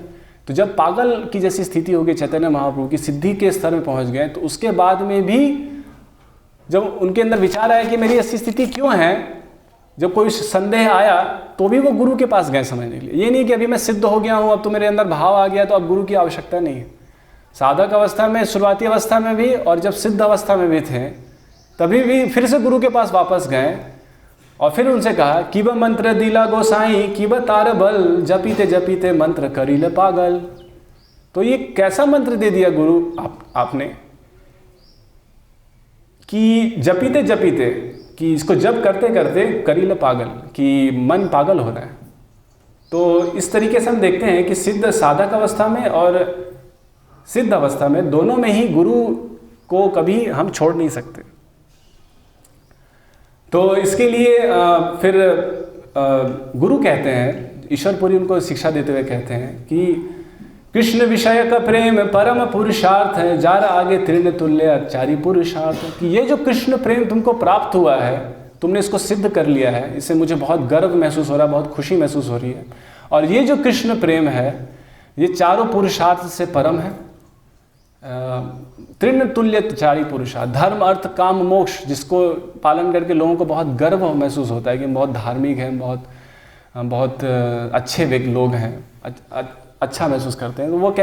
तो जब पागल की जैसी स्थिति हो गई, चैतन्य महाप्रभु की सिद्धि के स्तर में पहुंच गए, तो उसके बाद में भी जब उनके अंदर विचार आया कि मेरी ऐसी स्थिति क्यों है, जब कोई संदेह आया, तो भी वो गुरु के पास गए समझने के लिए। ये नहीं कि अभी मैं सिद्ध हो गया हूँ, अब तो मेरे अंदर भाव आ गया, तो अब गुरु की आवश्यकता नहीं है। साधक अवस्था में, शुरुआती अवस्था में भी, और जब सिद्ध अवस्था में भी थे, तभी भी फिर से गुरु के पास वापस गए और फिर उनसे कहा कि वह मंत्र दिला गोसाई कि वह तार बल जपीते जपीते मंत्र करील पागल। तो ये कैसा मंत्र दे दिया गुरु आपने कि जपीते जपीते, कि इसको जप करते करते करील पागल, कि मन पागल हो रहा है। तो इस तरीके से हम देखते हैं कि सिद्ध साधक अवस्था में और सिद्ध अवस्था में, दोनों में ही गुरु को कभी हम छोड़ नहीं सकते। तो इसके लिए फिर गुरु कहते हैं, ईश्वरपुरी उनको शिक्षा देते हुए कहते हैं कि कृष्ण विषय का प्रेम परम पुरुषार्थ है, जार आगे तृण तुल्य चारि पुरुषार्थ। कि ये जो कृष्ण प्रेम तुमको प्राप्त हुआ है, तुमने इसको सिद्ध कर लिया है, इससे मुझे बहुत गर्व महसूस हो रहा है, बहुत खुशी महसूस हो रही है। और ये जो कृष्ण प्रेम है, ये चारों पुरुषार्थ से परम है, तृण तुल्य चारि पुरुषार्थ, धर्म अर्थ काम मोक्ष, जिसको पालन करके लोगों को बहुत गर्व महसूस होता है कि बहुत धार्मिक हैं, बहुत अच्छे लोग हैं, अच्छा महसूस करते हैं। तो वो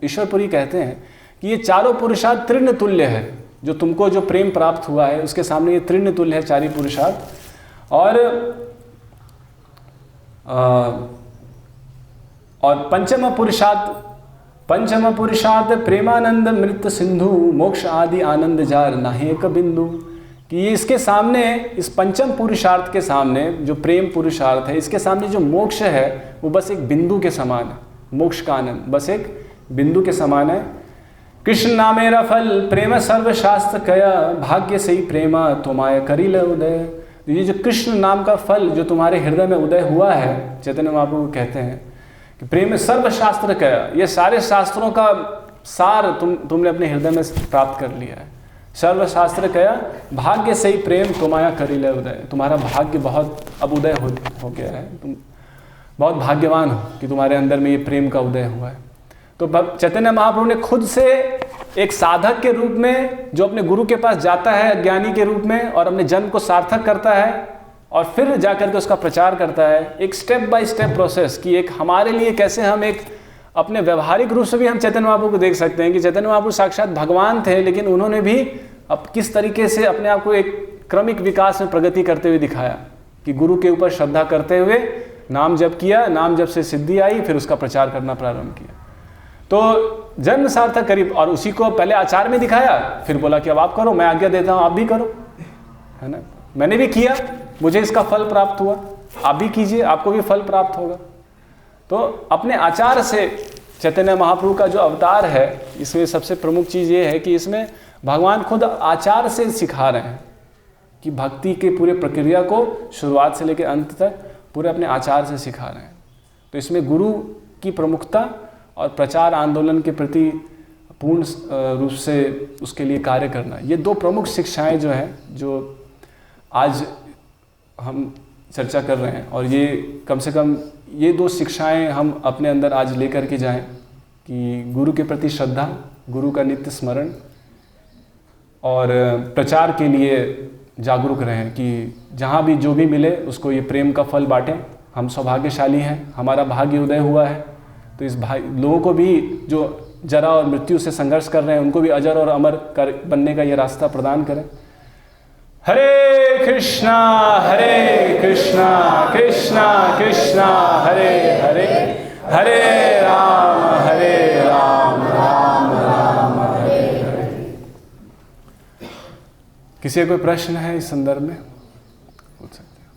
ईश्वरपुरी कहते हैं कि ये चारों पुरुषार्थ तृण तुल्य है, जो तुमको जो प्रेम प्राप्त हुआ है उसके सामने ये तृण तुल्य है चारि पुरुषार्थ। और पंचम पुरुषार्थ प्रेमानंद मृत सिंधु मोक्ष आदि आनंद जार नाहेक बिंदु। कि ये इसके सामने, इस पंचम पुरुषार्थ के सामने जो प्रेम पुरुषार्थ है, इसके सामने जो मोक्ष है वो बस एक बिंदु के समान है। मोक्ष का आनंद बस एक बिंदु के समान है। कृष्ण नामेरा फल प्रेम सर्वशास्त्र कया, भाग्य से ही प्रेमा तुम्हारे करील उदय। ये जो कृष्ण नाम का फल जो तुम्हारे हृदय में उदय हुआ है, चैतन्य महाप्रभु कहते हैं कि प्रेम सर्वशास्त्र कया, ये सारे शास्त्रों का सार तुमने अपने हृदय में प्राप्त कर लिया है। सर्वशास्त्र कया भाग्य से ही प्रेम तुम्हारा करील उदय। तुम्हारा भाग्य बहुत अब उदय हो गया है, तुम बहुत भाग्यवान हो कि तुम्हारे अंदर में ये प्रेम का उदय हुआ है। तो चैतन्य महाप्रभु ने खुद से एक साधक के रूप में, जो अपने गुरु के पास जाता है ज्ञानी के रूप में और अपने जन्म को सार्थक करता है और फिर जाकर के उसका प्रचार करता है, एक स्टेप बाय स्टेप प्रोसेस की एक हमारे लिए कैसे हम एक अपने व्यवहारिक रूप से भी हम चैतन्य महाप्रभु को देख सकते हैं कि चैतन्य महाप्रभु साक्षात भगवान थे, लेकिन उन्होंने भी अब किस तरीके से अपने आप को एक क्रमिक विकास में प्रगति करते हुए दिखाया कि गुरु के ऊपर श्रद्धा करते हुए नाम जप किया, नाम जप से सिद्धि आई, फिर उसका प्रचार करना प्रारंभ किया। तो जन्म सार्थक करीब, और उसी को पहले आचार में दिखाया, फिर बोला कि अब आप करो, मैं आज्ञा देता हूँ, आप भी करो, है ना। मैंने भी किया, मुझे इसका फल प्राप्त हुआ, आप भी कीजिए, आपको भी फल प्राप्त होगा। तो अपने आचार से चैतन्य महाप्रभु का जो अवतार है, इसमें सबसे प्रमुख चीज़ ये है कि इसमें भगवान खुद आचार से सिखा रहे हैं कि भक्ति के पूरे प्रक्रिया को शुरुआत से लेकर अंत तक पूरे अपने आचार से सिखा रहे हैं। तो इसमें गुरु की प्रमुखता और प्रचार आंदोलन के प्रति पूर्ण रूप से उसके लिए कार्य करना, ये दो प्रमुख शिक्षाएं जो हैं, जो आज हम चर्चा कर रहे हैं। और ये कम से कम ये दो शिक्षाएं हम अपने अंदर आज लेकर के जाएं कि गुरु के प्रति श्रद्धा, गुरु का नित्य स्मरण और प्रचार के लिए जागरूक रहें कि जहाँ भी जो भी मिले उसको ये प्रेम का फल बांटें हम सौभाग्यशाली हैं, हमारा भाग्य उदय हुआ है। तो इस लोगों को भी जो जरा और मृत्यु से संघर्ष कर रहे हैं उनको भी अजर और अमर बनने का ये रास्ता प्रदान करें। हरे कृष्णा कृष्णा कृष्णा हरे हरे, हरे राम राम राम हरे हरे। किसी का कोई प्रश्न है इस संदर्भ में? पूछ सकते हैं।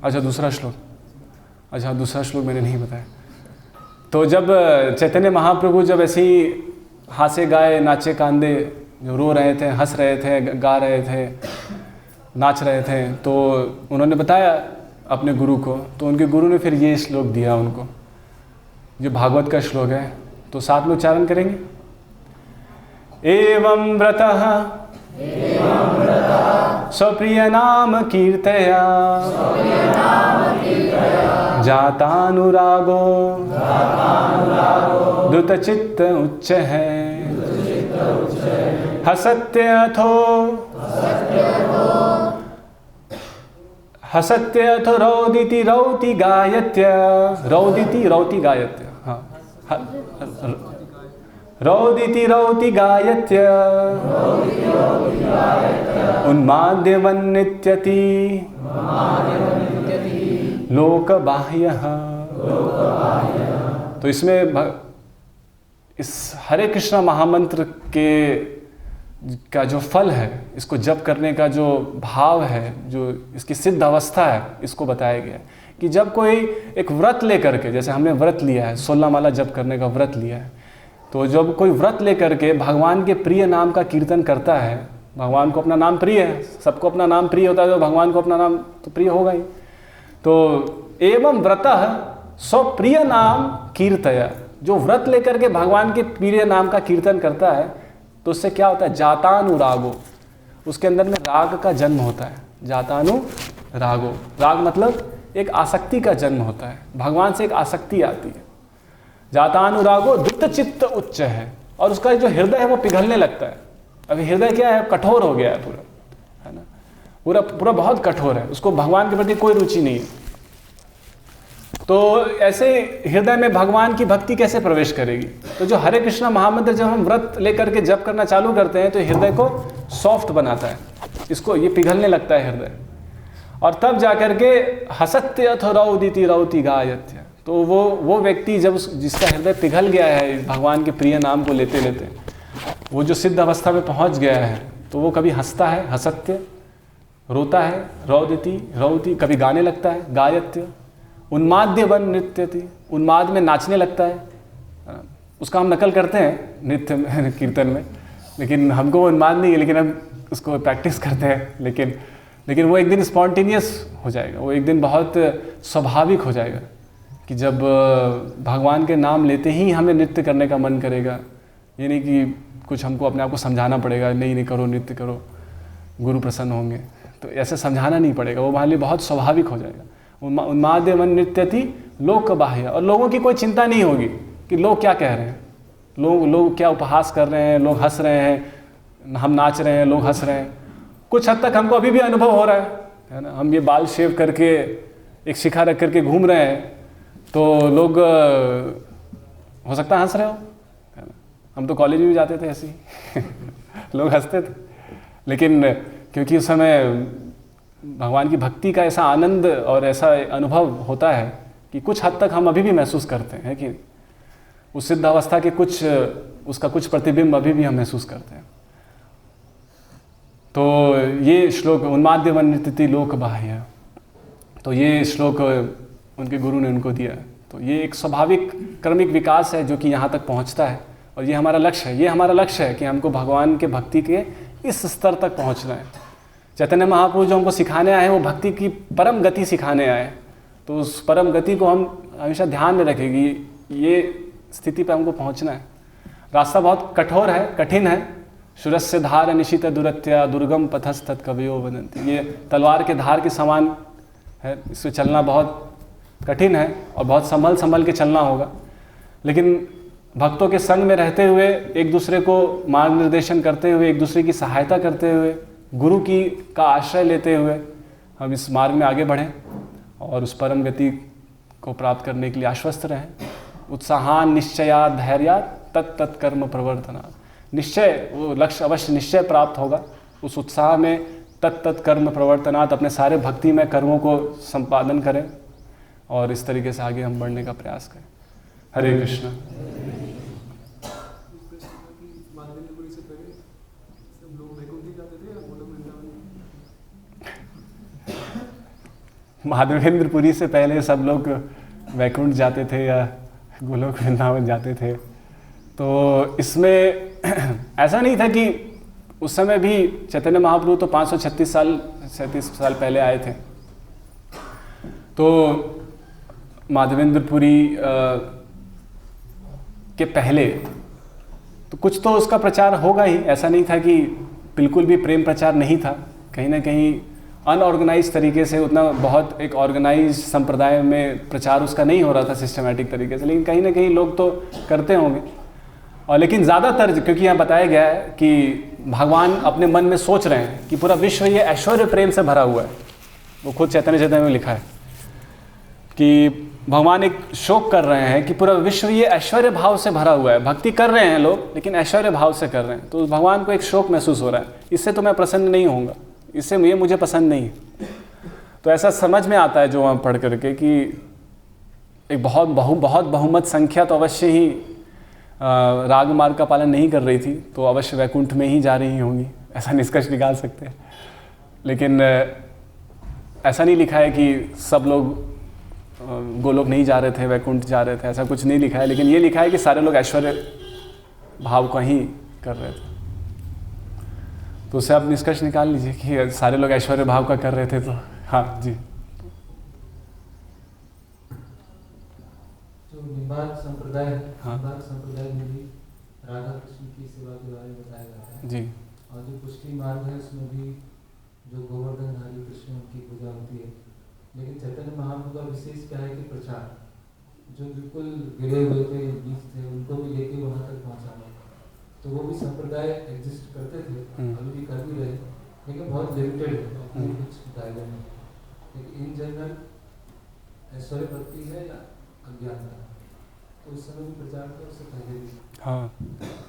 अच्छा दूसरा श्लोक, अच्छा दूसरा श्लोक मैंने नहीं बताया। तो जब चैतन्य महाप्रभु जब ऐसे ही हासे गाए नाचे कांदे, जो रो रहे थे, हंस रहे थे, गा रहे थे, नाच रहे थे, तो उन्होंने बताया अपने गुरु को, तो उनके गुरु ने फिर ये श्लोक दिया उनको, जो भागवत का श्लोक है। तो साथ में उच्चारण करेंगे। एवं व्रतः स्वप्रिय नाम कीर्तया जातानुरागो द्रुतचित्त उच्च है, हसत्यथो रौदिति रौति गायत्य, रौदिति रौति गायत्य, हाँ रौदिति रौति गायत्य उन्माद्यवन्नित्यति लोकबाह्यः। तो इसमें इस हरे कृष्णा महामंत्र का जो फल है, इसको जप करने का जो भाव है, जो इसकी सिद्ध अवस्था है, इसको बताया गया है कि जब कोई एक व्रत लेकर के, जैसे हमने व्रत लिया है, 16 माला जप करने का व्रत लिया है, तो जब कोई व्रत लेकर के भगवान के प्रिय नाम का कीर्तन करता है, भगवान को अपना नाम प्रिय है, सबको अपना नाम प्रिय होता है, तो भगवान को अपना नाम तो प्रिय होगा ही। तो एवं व्रतः स्वप्रिय नाम कीर्तया, जो व्रत लेकर के भगवान के प्रिय नाम का कीर्तन करता है, तो उससे क्या होता है? जातानुरागो, उसके अंदर में राग का जन्म होता है। जातानुरागो, राग मतलब एक आसक्ति का जन्म होता है, भगवान से एक आसक्ति आती है। जातानुरागो द्रुतचित्त उच्च है, और उसका जो हृदय है वो पिघलने लगता है। अभी हृदय क्या है? कठोर हो गया है पूरा, है ना, पूरा पूरा बहुत कठोर है, उसको भगवान के प्रति कोई रुचि नहीं है। तो ऐसे हृदय में भगवान की भक्ति कैसे प्रवेश करेगी? तो जो हरे कृष्णा महामंत्र जब हम व्रत लेकर के जप करना चालू करते हैं, तो हृदय को सॉफ्ट बनाता है, इसको ये पिघलने लगता है हृदय, और तब जाकर के हसत्यथ रौदिति रौति गायत्य। तो वो व्यक्ति जब जिसका हृदय पिघल गया है भगवान के प्रिय नाम को लेते लेते, वो जो सिद्ध अवस्था में पहुंच गया है, तो वो कभी हंसता है, हसत्य, रोता है, रौदिति रौति, कभी गाने लगता है, गायत्य, उन्माद्य वन नृत्यति, उन्माद में नाचने लगता है। उसका हम नकल करते हैं नृत्य में, कीर्तन में, लेकिन हमको वो उन्माद नहीं है, लेकिन हम उसको प्रैक्टिस करते हैं। लेकिन वो एक दिन स्पॉन्टेनियस हो जाएगा, वो एक दिन बहुत स्वाभाविक हो जाएगा कि जब भगवान के नाम लेते ही हमें नृत्य करने का मन करेगा। ये नहीं कि कुछ हमको अपने आप को समझाना पड़ेगा, नहीं करो, नृत्य करो, गुरु प्रसन्न होंगे, तो ऐसे समझाना नहीं पड़ेगा, वो हमारे लिए बहुत स्वाभाविक हो जाएगा। उन्माद्य मन नृत्यति लोक बाह्य, और लोगों की कोई चिंता नहीं होगी कि लोग क्या कह रहे हैं, लोग क्या उपहास कर रहे हैं, लोग हंस रहे हैं, हम नाच रहे हैं, लोग हंस रहे हैं। कुछ हद तक हमको अभी भी अनुभव हो रहा है ना, हम ये बाल शेव करके एक शिखा रख करके घूम रहे हैं, तो लोग हो सकता है हंस रहे हो, है ना। हम तो कॉलेज में भी जाते थे ऐसे ही लोग हंसते थे, लेकिन क्योंकि उस समय भगवान की भक्ति का ऐसा आनंद और ऐसा अनुभव होता है कि कुछ हद तक हम अभी भी महसूस करते हैं कि उस सिद्ध अवस्था के उसका कुछ प्रतिबिंब अभी भी हम महसूस करते हैं। तो ये श्लोक उन्माद्य वन नृत्यति लोक बाह्य, तो ये श्लोक उनके गुरु ने उनको दिया। तो ये एक स्वाभाविक क्रमिक विकास है जो कि यहाँ तक पहुँचता है, और ये हमारा लक्ष्य है। ये हमारा लक्ष्य है कि हमको भगवान के भक्ति के इस स्तर तक पहुँचना है। चैतन्य महाप्रभु जो हमको सिखाने आए हैं, वो भक्ति की परम गति सिखाने आए हैं। तो उस परम गति को हम हमेशा ध्यान में रखेगी, ये स्थिति पर हमको पहुँचना है। रास्ता बहुत कठोर है, कठिन है। शुरस्य धार निशित दुरत्या दुर्गम पथस्तत् कवयो वदन्ति, ये तलवार के धार के समान है, इससे चलना बहुत कठिन है और बहुत संभल के चलना होगा। लेकिन भक्तों के संग में रहते हुए, एक दूसरे को मार्ग निर्देशन करते हुए, एक दूसरे की सहायता करते हुए, गुरु की का आश्रय लेते हुए हम इस मार्ग में आगे बढ़ें और उस परम गति को प्राप्त करने के लिए आश्वस्त रहें। उत्साहान निश्चया धैर्या तत् कर्म प्रवर्तना। निश्चय, वो लक्ष्य अवश्य निश्चय प्राप्त होगा। उस उत्साह में तत् कर्म प्रवर्तनात् अपने सारे भक्ति में कर्मों को संपादन करें और इस तरीके से आगे हम बढ़ने का प्रयास करें। हरे कृष्ण। माधवेंद्रपुरी से पहले सब लोग वैकुंठ जाते थे या गोलोक वृंदावन जाते थे। तो इसमें ऐसा नहीं था कि उस समय भी चैतन्य महाप्रभु तो 536 साल पहले आए थे। तो माधवेंद्रपुरी के पहले तो कुछ तो उसका प्रचार होगा ही। ऐसा नहीं था कि बिल्कुल भी प्रेम प्रचार नहीं था। कहीं ना कहीं अनऑर्गेनाइज तरीके से, उतना बहुत एक ऑर्गेनाइज संप्रदाय में प्रचार उसका नहीं हो रहा था सिस्टमैटिक तरीके से, लेकिन कहीं ना कहीं लोग तो करते होंगे। और लेकिन ज़्यादातर, क्योंकि यहाँ बताया गया है कि भगवान अपने मन में सोच रहे हैं कि पूरा विश्व ये ऐश्वर्य प्रेम से भरा हुआ है। वो खुद चैतन्य चैतन्य में लिखा है कि भगवान एक शोक कर रहे हैं कि पूरा विश्व ये ऐश्वर्य भाव से भरा हुआ है। भक्ति कर रहे हैं लोग, लेकिन ऐश्वर्य भाव से कर रहे हैं। तो भगवान को एक शोक महसूस हो रहा है, इससे तो मैं प्रसन्न नहीं होऊंगा, इससे ये मुझे पसंद नहीं। तो ऐसा समझ में आता है जो वहाँ पढ़ करके कि एक बहुत बहुमत संख्या तो अवश्य ही राग मार्ग का पालन नहीं कर रही थी, तो अवश्य वैकुंठ में ही जा रही होंगी, ऐसा निष्कर्ष निकाल सकते हैं। लेकिन ऐसा नहीं लिखा है कि सब लोग गोलोक नहीं जा रहे थे, वैकुंठ जा रहे थे, ऐसा कुछ नहीं लिखा है। लेकिन ये लिखा है कि सारे लोग ऐश्वर्य भाव को ही कर रहे थे। तो उससे आप निष्कर्ष निकाल लीजिए कि सारे लोग ऐश्वर्य भाव का कर रहे थे। तो हाँ जी।
जो निम्बार्क संप्रदाय,
हाँ,
निम्बार्क संप्रदाय में भी राधा कृष्ण की सेवा के बारे में बताया जाता है
जी।
और जो पुष्टि मार्ग है उसमें भी जो गोवर्धन हरि कृष्ण उनकी पूजा होती है। लेकिन चैतन्य महाप्रभु का विशेष क्या है कि प्रचार, जो बिल्कुल गिरे हुए थे, बीच थे, उनको भी लेके वहाँ तक पहुँचाना। तो वो भी संप्रदाय एग्जिस्ट करते थे, अभी भी कर भी रहे, लेकिन बहुत लिमिटेड है अपने कुछ दायरे में। लेकिन इन जनरल ऐश्वर्य भक्ति है या अज्ञानता, तो उस समय भी प्रचार था, उससे पहले भी।
हाँ,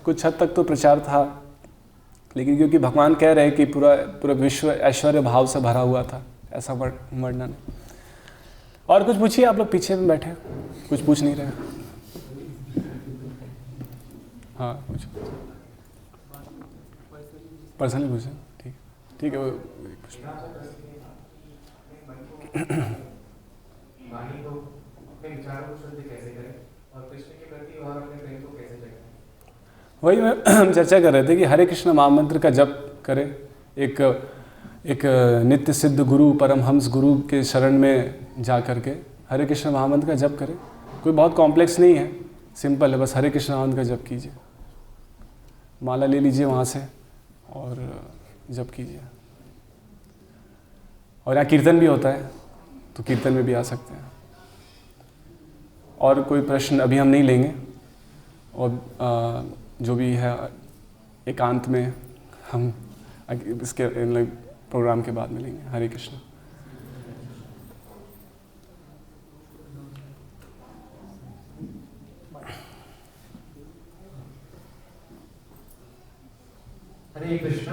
कुछ हद तक तो प्रचार था, लेकिन क्योंकि भगवान कह रहे हैं कि पूरा विश्व ऐश्वर्य भाव से भरा हुआ था, ऐसा वर्णन। और कुछ पूछिए, आप लोग पीछे में बैठे कुछ पूछ नहीं रहे। हाँ, कुछ पर्सनली पूछें। ठीक, ठीक है। वो
वाणी को अपने विचारों को शुद्ध कैसे करें और कृष्ण के प्रति और अपने प्रेम को कैसे जगाएं?
वही हम चर्चा कर रहे थे कि हरे कृष्ण महामंत्र का जप करें। एक नित्य सिद्ध गुरु, परमहंस गुरु के शरण में जा करके हरे कृष्ण महामंत्र का जप करें। कोई बहुत कॉम्प्लेक्स नहीं है, सिंपल है, बस हरे कृष्ण महामंत्र का जप कीजिए। माला ले लीजिए वहाँ से और जप कीजिए। और यहाँ कीर्तन भी होता है, तो कीर्तन में भी आ सकते हैं। और कोई प्रश्न अभी हम नहीं लेंगे, और जो भी है एकांत में हम इसके प्रोग्राम के बाद मिलेंगे। हरे कृष्ण।
हरे कृष्ण।